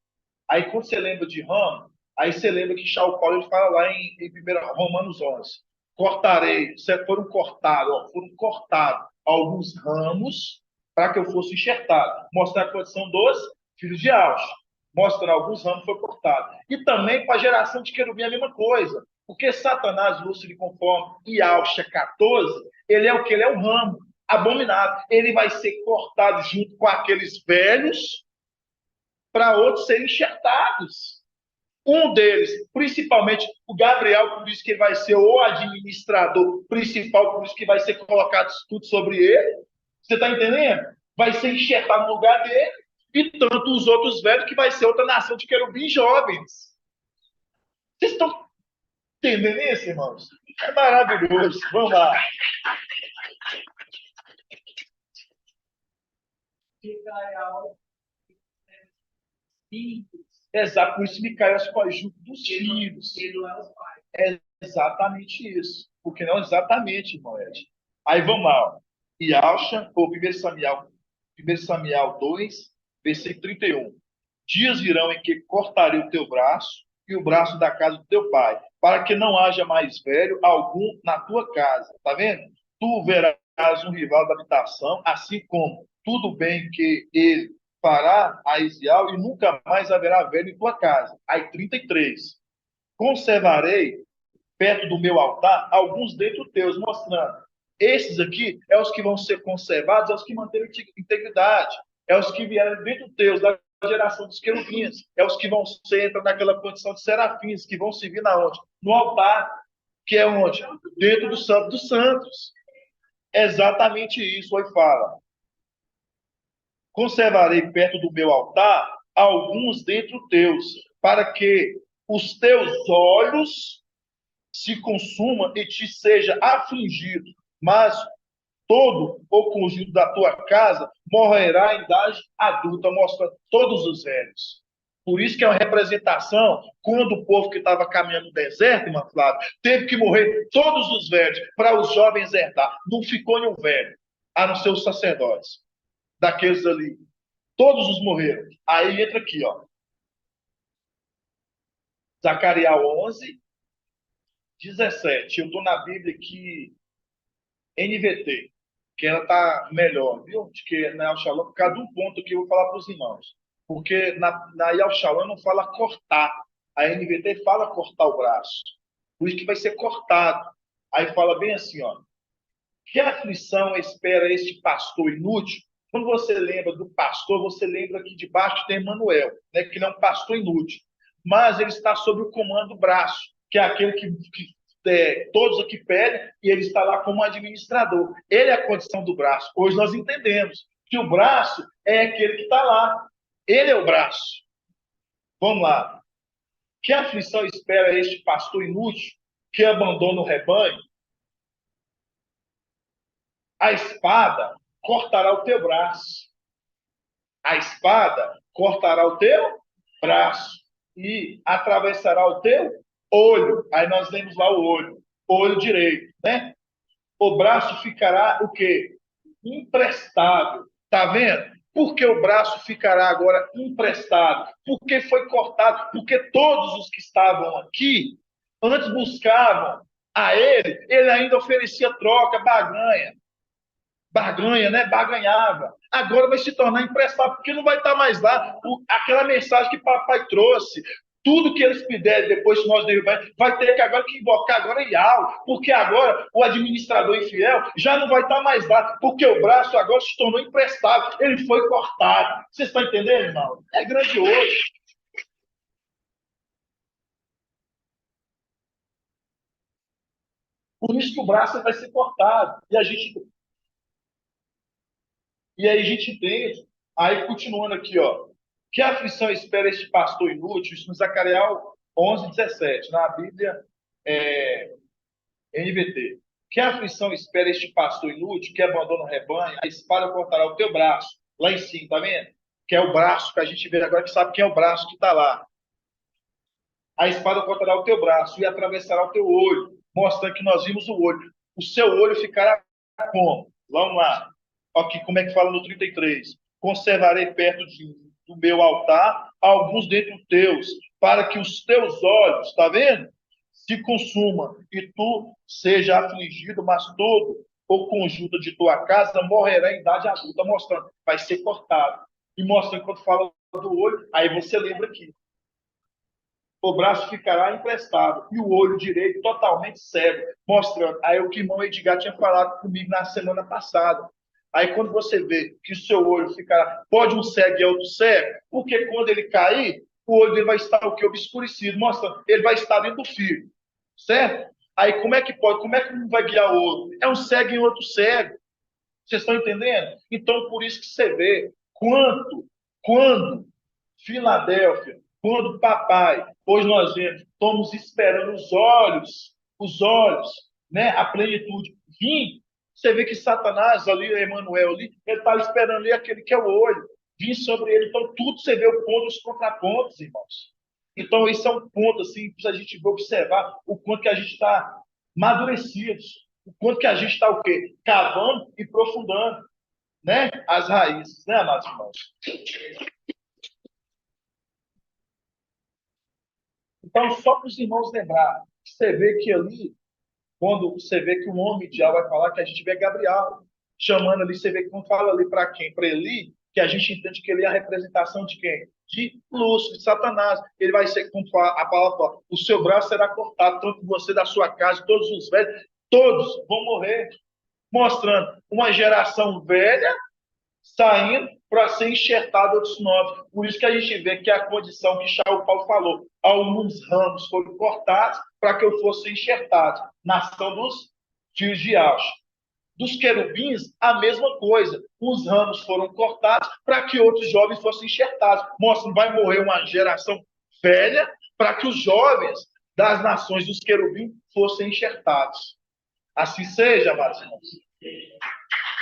Aí quando você lembra de ramo, aí você lembra que Charles Paulo ele fala lá em 1 Romanos 11. Cortarei, foram cortados alguns ramos para que eu fosse enxertado. Mostrar a condição dos filhos de Alcha. Mostrando alguns ramos foi cortado. E também para a geração de querubim a mesma coisa. Porque Satanás, Lúcifer, conforme e Alcha 14, ele é o que? Ele é um ramo abominável. Ele vai ser cortado junto com aqueles velhos para outros serem enxertados. Um deles, principalmente o Gabriel, por isso que ele vai ser o administrador principal, por isso que vai ser colocado tudo sobre ele. Você está entendendo? Vai ser enxertado no lugar dele. E tanto os outros velhos, que vai ser outra nação de querubins jovens. Vocês estão entendendo isso, irmãos? É maravilhoso. Vamos lá. Exato, por isso Micael escolhe junto dos filhos. É exatamente isso. Porque não exatamente, irmão Ed. Aí vamos lá. E Alcha, ou 1 Samuel 2, versículo 31. Dias virão em que cortarei o teu braço e o braço da casa do teu pai, para que não haja mais velho algum na tua casa. Tá vendo? Tu verás um rival da habitação, assim como tudo bem que ele fará a Isial, e nunca mais haverá velho em tua casa. Aí 33. Conservarei perto do meu altar alguns dentre os teus, mostrando. Esses aqui é os que vão ser conservados, é os que mantêm integridade, é os que vieram dentro dos teus, da geração dos querubins, é os que vão ser, entrar naquela condição de serafins, que vão servir na onde? No altar, que é onde? Dentro do Santo dos Santos. É exatamente isso, aí fala. Conservarei perto do meu altar alguns dentre os teus, para que os teus olhos se consumam e te seja afligido, mas todo o conjunto da tua casa morrerá em idade adulta, mostrando todos os velhos. Por isso que é uma representação, quando o povo que estava caminhando no deserto, irmã Flávia, teve que morrer todos os velhos, para os jovens herdar. Não ficou nenhum velho, a não ser os sacerdotes, daqueles ali. Todos os morreram. Aí entra aqui, ó. Zacarias 11, 17. Eu estou na Bíblia aqui, NVT, que ela está melhor, viu? Do que na El Shalom, por causa de um ponto que eu vou falar para os irmãos. Porque na El Shalom não fala cortar. A NVT fala cortar o braço. Por isso que vai ser cortado. Aí fala bem assim, ó. Que aflição espera este pastor inútil? Quando você lembra do pastor, você lembra que debaixo tem Emanuel, né? Que não é um pastor inútil. Mas ele está sob o comando do braço, que é aquele que todos aqui pedem, e ele está lá como administrador. Ele é a condição do braço. Hoje nós entendemos que o braço é aquele que está lá. Ele é o braço. Vamos lá. Que aflição espera este pastor inútil que abandona o rebanho? A espada cortará o teu braço. A espada cortará o teu braço e atravessará o teu olho. Aí nós lemos lá o olho direito, né? O braço ficará o quê? Imprestável. Tá vendo? Por que o braço ficará agora emprestado? Porque foi cortado. Porque todos os que estavam aqui, antes buscavam a ele ainda oferecia troca, barganha, né? Barganhava. Agora vai se tornar emprestado, porque não vai estar mais lá aquela mensagem que papai trouxe. Tudo que eles puderem depois que nós derrubarmos, vai ter que agora que invocar agora Yahweh, porque agora o administrador infiel já não vai estar mais lá, porque o braço agora se tornou emprestado, ele foi cortado. Vocês estão entendendo, irmão? É grandioso. Por isso que o braço vai ser cortado. E aí a gente entende. Aí continuando aqui, ó. Que aflição espera este pastor inútil? Isso no Zacarias 11, 17, na Bíblia NVT. Que aflição espera este pastor inútil que abandona o rebanho? A espada cortará o teu braço. Lá em cima, tá vendo? Que é o braço que a gente vê agora, que sabe quem é o braço que está lá. A espada cortará o teu braço e atravessará o teu olho, mostrando que nós vimos o olho. O seu olho ficará como? Vamos lá. Aqui, como é que fala no 33? Conservarei perto do meu altar alguns dentre os teus, para que os teus olhos, está vendo? Se consuma e tu seja afligido, mas todo o conjunto de tua casa morrerá em idade adulta, mostrando, vai ser cortado. E mostrando, quando fala do olho, aí você lembra aqui. O braço ficará emprestado e o olho direito totalmente cego, mostrando. Aí o que o irmão Edgar tinha falado comigo na semana passada. Aí quando você vê que o seu olho ficará, pode um cego e outro cego, porque quando ele cair, o olho dele vai estar o que? Obscurecido, mostrando, ele vai estar dentro do fio, certo? Aí como é que pode, como é que um vai guiar o outro? É um cego e outro cego. Vocês estão entendendo? Então por isso que você vê quando Filadélfia, quando papai, hoje nós vemos, estamos esperando os olhos, né, a plenitude vir. Você vê que Satanás ali, Emanuel ali, ele está esperando ali aquele que é o olho, vir sobre ele. Então, tudo você vê o ponto, os contrapontos, irmãos. Então, isso é um ponto, assim, para a gente observar o quanto que a gente está amadurecidos, o quanto que a gente está o quê? Cavando e aprofundando, né, as raízes, né, amados irmãos? Então, só para os irmãos lembrar, você vê que ali, quando você vê que o homem de Yahweh vai falar, que a gente vê Gabriel chamando ali, você vê que não fala ali para quem? Para Eli, que a gente entende que ele é a representação de quem? De Lúcifer, de Satanás. Ele vai ser, como a palavra fala, o seu braço será cortado, tanto você da sua casa, todos os velhos, todos vão morrer, mostrando uma geração velha saindo para ser enxertada outros novos. Por isso que a gente vê que a condição que Charles Paulo falou, alguns ramos foram cortados para que eu fosse enxertado. Nação dos fios de alça. Dos querubins, a mesma coisa. Os ramos foram cortados para que outros jovens fossem enxertados. Mostra, vai morrer uma geração velha para que os jovens das nações dos querubins fossem enxertados. Assim seja, amados irmãos.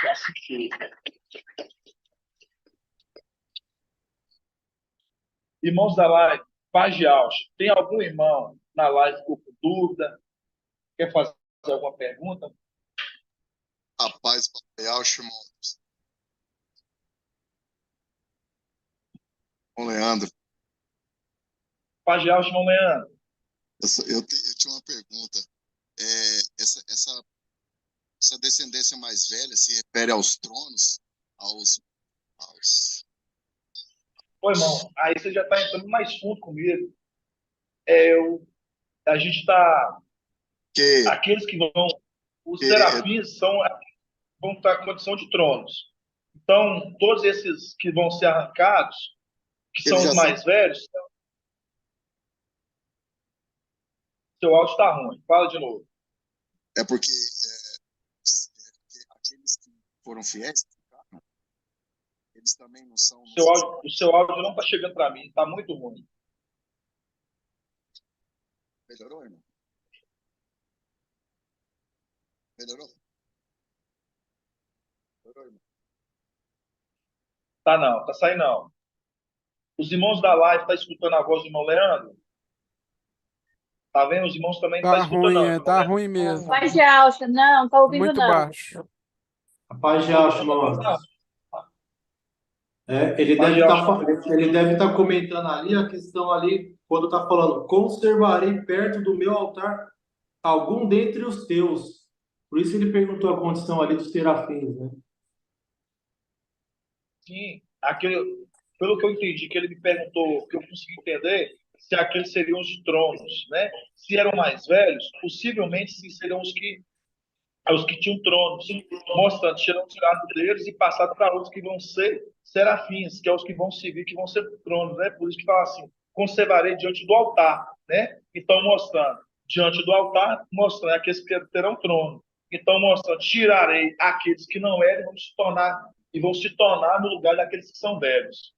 Assim seja. Irmãos da live, paz de Alcha. Tem algum irmão na live que ficou com dúvida? Quer fazer alguma pergunta? A paz Papai irmão. Bom, Leandro, Paz de Alcha, irmão Leandro. eu tinha uma pergunta. Essa descendência mais velha se refere aos tronos, aos... Ô, irmão, aí você já está entrando mais fundo comigo. A gente está... Que, Aqueles que vão... Os que serafins vão estar em condição de tronos. Então, todos esses que vão ser arrancados, que são eles os já mais velhos, seu áudio está ruim. Fala de novo. é porque aqueles que foram fiéis, eles também não são... O seu áudio não está chegando para mim. Está muito ruim. Melhorou, irmão? Melhorou? Melhorou, irmão? Tá não, tá saindo não. Os irmãos da live estão escutando a voz do irmão Leandro? Tá vendo? Os irmãos também não Tá estão escutando, ruim, não, irmão tá Leandro. ruim mesmo. Paz de alça, não, tá ouvindo Muito não. baixo. A paz de Alcha, irmão. Ele Paz deve de estar Alcha. ele deve estar comentando ali a questão ali, quando está falando, conservarei perto do meu altar algum dentre os teus. Por isso ele perguntou a condição ali dos serafins, né? Sim, pelo que eu entendi, que ele me perguntou, que eu consegui entender, se aqueles seriam os tronos, né? Se eram mais velhos, possivelmente sim seriam os que tinham tronos, mostrando, serão tirados deles e passados para outros que vão ser serafins, que é os que vão servir, que vão ser tronos, né? Por isso que fala assim, conservarei diante do altar, né? Então, mostrando, diante do altar, mostrando aqueles que terão trono. Então, mostrando, tirarei aqueles que não eram e vão se tornar no lugar daqueles que são velhos.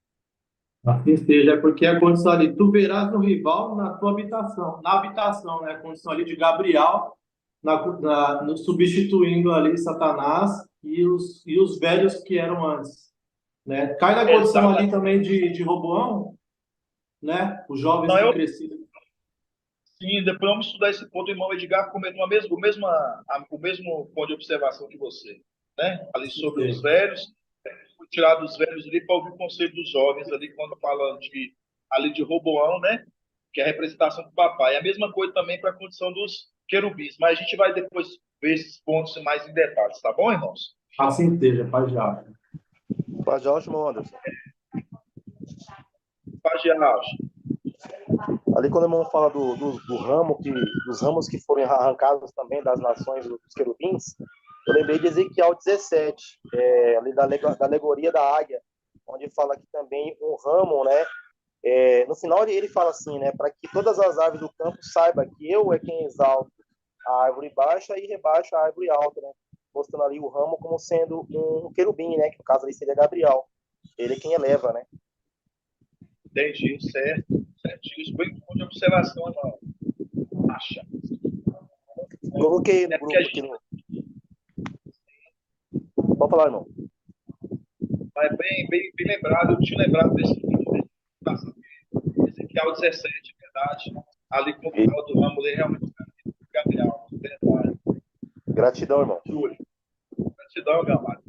Assim seja, é porque a condição ali, tu verás no rival na tua habitação, na habitação, né? A condição ali de Gabriel, substituindo ali Satanás e os velhos que eram antes, né? Cai na condição ali também de Roboão, né? Os jovens Não, que cresceram. sim, depois vamos estudar esse ponto. O irmão Edgar comentou o mesmo ponto de observação que você, né? Ali sobre os velhos, foi tirado os velhos ali para ouvir o conselho dos jovens ali, quando fala ali de Roboão, né? Que é a representação do papai. É a mesma coisa também para a condição dos querubins, mas a gente vai depois ver esses pontos mais em detalhes, tá bom, irmãos? Assim seja, Pai de Alcha. Paz de Alcha, irmão Anderson. Paz de Arraus. Ali quando o irmão fala dos ramos que foram arrancados também das nações dos querubins, eu lembrei de Ezequiel 17, ali da alegoria da águia, onde fala que também um ramo, né? No final ele fala assim, né? Para que todas as aves do campo saibam que eu é quem exalto a árvore baixa e rebaixo a árvore alta, né? Mostrando ali o ramo como sendo um querubim, né? Que no caso ali seria Gabriel. Ele é quem eleva, né? Entendi, certo. Certíssimo. Bem ponto de observação, irmão. Acha. Coloquei no grupo aqui no... Pode falar, irmão. Mas bem lembrado, eu tinha lembrado desse Ezequiel 17, verdade. Ali com o final do ramo, ele realmente Gabriel, verdade. Gratidão, irmão. Gratidão, meu amado.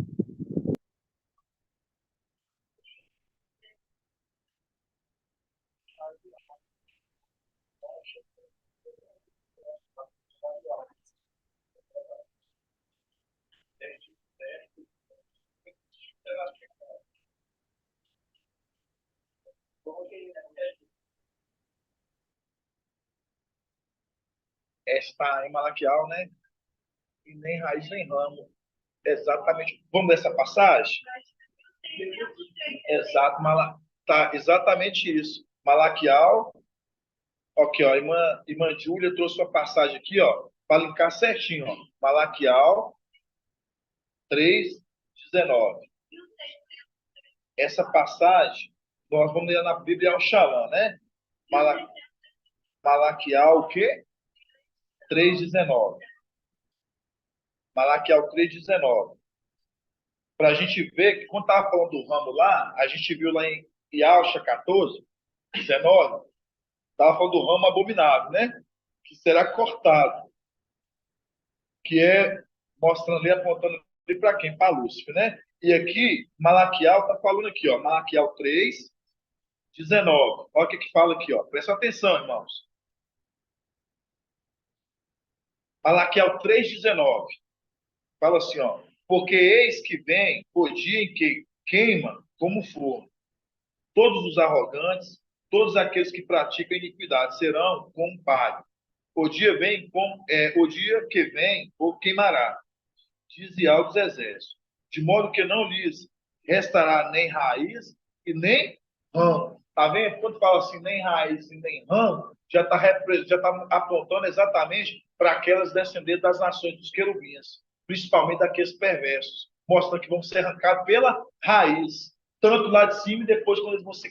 está em Malaquial, né? E nem raiz nem ramo. Exatamente. Vamos ler essa passagem? Exato, tá, exatamente isso. Malaquial, ok, ó, irmã Júlia trouxe uma passagem aqui, ó, para linkar certinho, ó. Malaquial 3:19. Essa passagem, nós vamos ler na Bíblia ao Shalom, né? Malaquial o quê? 3:19. Malaquial 3:19. Para a gente ver que quando estava falando do ramo lá, a gente viu lá em Yalcha 14:19, estava falando do ramo abominável, né? Que será cortado. Que é mostrando ali, apontando ali para quem? Para Lúcifer, né? E aqui, Malaquial está falando aqui, ó, Malaquial 3:19. Olha o que fala aqui, ó. Presta atenção, irmãos. Malaquial 3:19. Fala assim, ó. Porque eis que vem o dia em que queima como forno. Todos os arrogantes, todos aqueles que praticam iniquidade serão como palha. O dia que vem o queimará, diz Yahweh dos exércitos, de modo que não lhes restará nem raiz e nem ramo. Tá vendo? Quando fala assim, nem raiz e nem ramo, já está apontando exatamente para aquelas descendentes das nações dos querubins, principalmente daqueles perversos, mostrando que vão ser arrancados pela raiz, tanto lá de cima e depois quando eles vão ser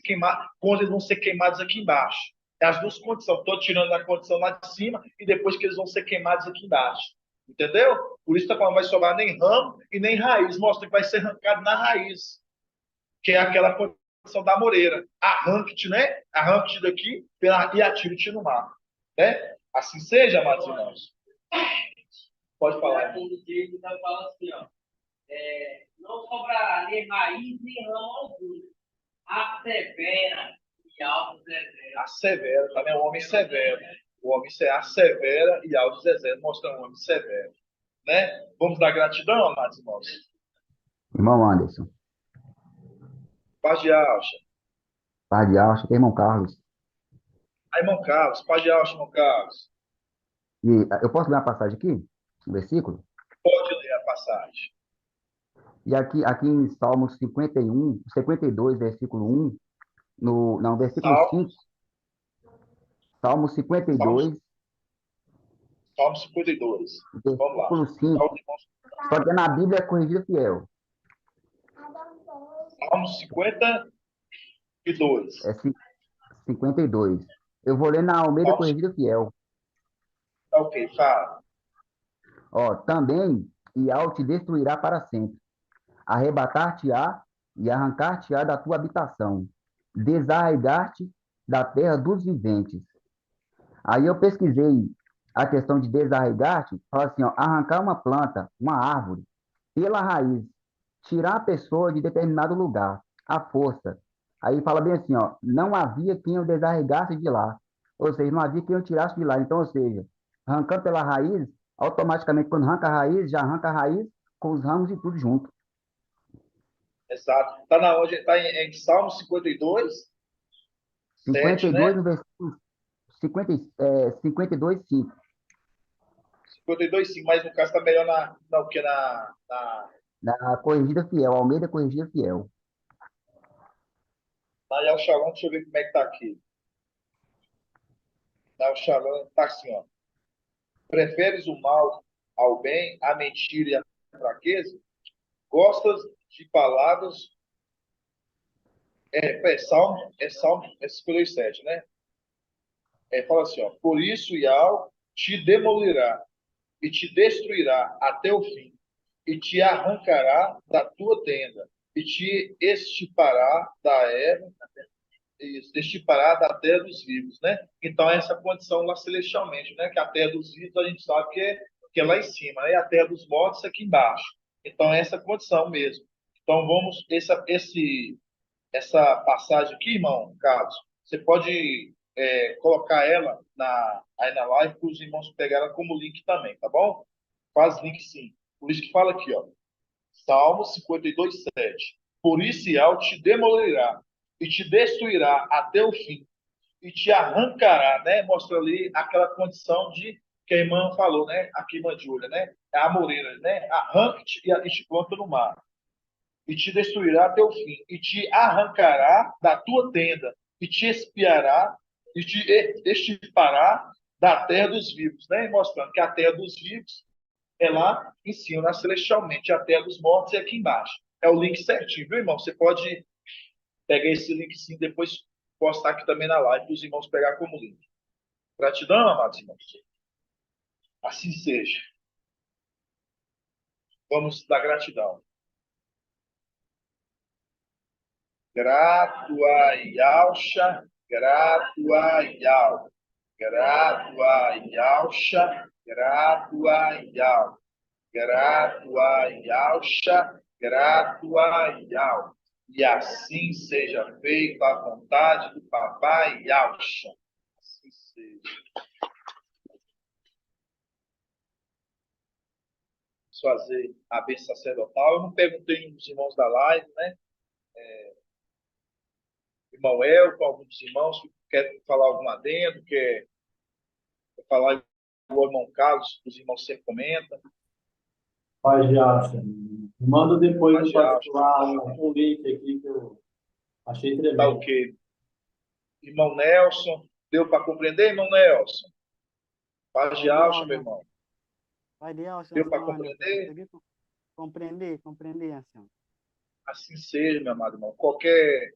queimados aqui embaixo. É as duas condições. Estou tirando a condição lá de cima e depois que eles vão ser queimados aqui embaixo. Entendeu? Por isso está falando, vai sobrar nem ramo e nem raiz. Mostra que vai ser arrancado na raiz, que é aquela condição da moreira. Arranque-te, né? Arranque-te daqui e atire-te no mar. Né? Assim seja, amados irmãos. Pode falar. O Diego está falando assim, ó. Não sobrará nem raiz nem ramo algum. Assevera e alto deserto. Assevera, também é um homem severo. O homem assevera e alto deserto, mostra um homem severo. Né? Vamos dar gratidão, amados irmãos. Irmão Anderson. Paz de Alcha. Paz de Alcha, tem irmão Carlos. Aí, irmão Carlos. Paz de Alcha, irmão Carlos. E eu posso ler uma passagem aqui? Um versículo? Pode ler a passagem. E aqui em Salmos 52, versículo 1, no versículo 5. Salmo 52. Salmo 52. Vamos lá. Versículo 5. Só que na Bíblia é corrigida fiel. Salmo 52. É 52. Eu vou ler na Almeida corrigida fiel. Ok, fala. Ó, também Iau te destruirá para sempre. Arrebatar-te-á e arrancar-te-á da tua habitação. Desarraigar-te da terra dos viventes. Aí eu pesquisei a questão de desarraigar-te, fala assim, ó, arrancar uma planta, uma árvore, pela raiz, tirar a pessoa de determinado lugar, à força. Aí fala bem assim, ó, não havia quem o desarraigasse de lá. Ou seja, não havia quem o tirasse de lá. Então, ou seja, arrancando pela raiz, automaticamente, quando arranca a raiz, já arranca a raiz com os ramos e tudo junto. Exato. Está na onde? Está em Salmo 52? 52 7, né? no versículo 52, 5. 52, sim, mas no caso está melhor Na corrigida fiel, Almeida corrigida fiel. na El Shalom, deixa eu ver como é que está aqui. Na El Shalom está assim, ó. Preferes o mal ao bem, a mentira e a fraqueza? Gostas de palavras? Salmo 52:7, né? Fala assim, ó. Por isso, Yahweh te demolirá e te destruirá até o fim, e te arrancará da tua tenda, e te extirpará da erva, extirpará da terra dos vivos, né? Então, essa condição lá celestialmente, né? Que a terra dos vivos a gente sabe que é lá em cima, né? E a terra dos mortos é aqui embaixo. Então, é essa condição mesmo. Então, vamos, essa passagem aqui, irmão Carlos, você pode colocar ela aí na live para os irmãos pegarem como link também, tá bom? Faz link sim. Por isso que fala aqui, ó. Salmo 52:7. Por isso Yahweh te demolirá e te destruirá até o fim, e te arrancará, né? Mostra ali aquela condição de que a irmã falou, né? Aqui, irmã Júlia, né? A Moreira, né? Arranque-te e te planta no mar, e te destruirá até o fim, e te arrancará da tua tenda, e te espiará, e te extirpará da terra dos vivos, né? Mostrando que a terra dos vivos é lá em cima, na celestialmente, a terra dos mortos é aqui embaixo. É o link certinho, viu, irmão? Você pode pegar esse link sim, depois postar aqui também na live, para os irmãos pegar como link. Gratidão, amados irmãos. Assim seja. Vamos dar gratidão. Gratuaialcha, gratuaial, gratuaialcha, gratuaial, gratuaialcha, gratuaial. E assim seja feita a vontade do Papai Yalcha. Assim seja. Vamos fazer a bênção sacerdotal. Eu não perguntei nos irmãos da live, né? Irmão El, com alguns irmãos que quer falar algum adendo, quer falar o irmão Carlos, os irmãos sempre comentam. Pai de acha. Manda depois Pai no de acha. particular um link aqui que eu achei Tá tremendo. ok. Irmão Nelson, deu para compreender, irmão Nelson? Pai de acha, meu irmão. Pai de Alcha, Deu para senhor, compreender? compreender, senhor. Assim seja, meu amado irmão. Qualquer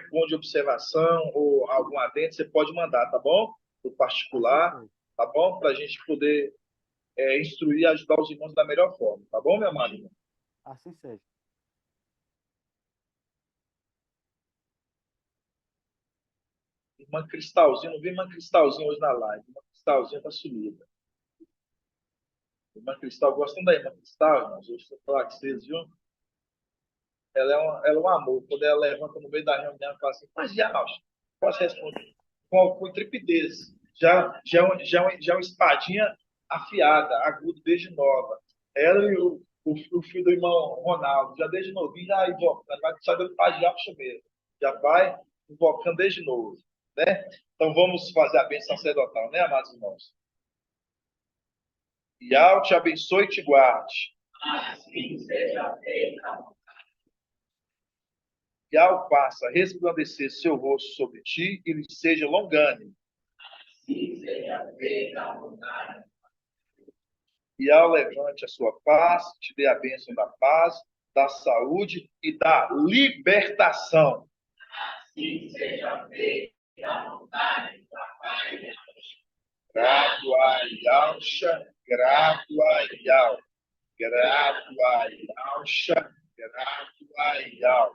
ponto de observação ou algum adendo, você pode mandar, tá bom? No particular, tá bom? Para a gente poder instruir e ajudar os irmãos da melhor forma, tá bom, meu amado irmão? Assim seja. Irmã Cristalzinha, não vi irmã Cristalzinha hoje na live. Irmã Cristalzinha tá sumida. Irmã Cristal, gostam da irmã Cristal, irmãos? Hoje eu falar com vocês, viu? Ela é um amor. Quando ela levanta no meio da reunião e fala assim, mas já, posso responder com intrepidez. Já é uma espadinha afiada, agudo, desde nova. Ela e o filho do irmão Ronaldo, já desde novinho, já invocando, vai sair do pai de Alcha mesmo. Já vai invocando desde novo, né? Então vamos fazer a bênção sacerdotal, né, amados irmãos? E Yahweh te abençoe e te guarde. Assim seja feita. Yahweh faça resplandecer seu rosto sobre ti e lhe seja longânimo. Assim seja feita a vontade. Yahweh levante a sua paz, te dê a bênção da paz, da saúde e da libertação. Assim seja feita a vontade do Papai. Grato a Yalcha, grato a Yal, grato a Yalcha, grato a Yal,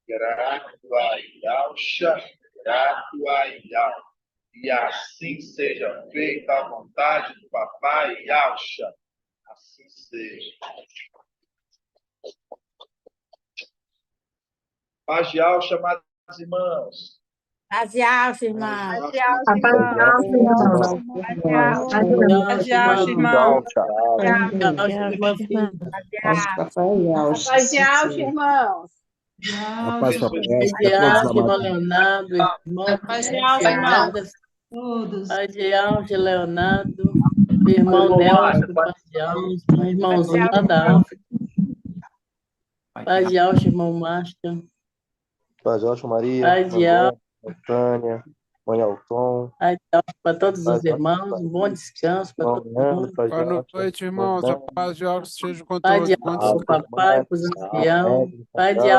grato a Yalcha, grato a Yal. E assim seja feita a vontade do Papai Yalcha. Assim seja. Paz de Yalcha, amados irmãos. Paz e alça, irmão. Paz de Alcha, A paz de Alcha, irmão. Paz de Alcha. Paz de Alcha, irmão. Paz de Alcha, irmãos. A paz para todos, Paz de alça, irmão amados. Leonardo, irmão Paz de Alcha, irmão. Todos. Paz de alça, Leonardo, irmão Nelson, paz de alça, irmãozinho lá da África. Paz de alça, irmão Márcio. Paz de Alcha, Maria. Paz de alça. Tânia, Mãe Alton. Paz de alça para todos os irmãos, um bom descanso para todo mundo. Boa noite, irmãos. A paz de Deus seja com Paz de todos. alça para o papai, para os anciãos. Paz de alça.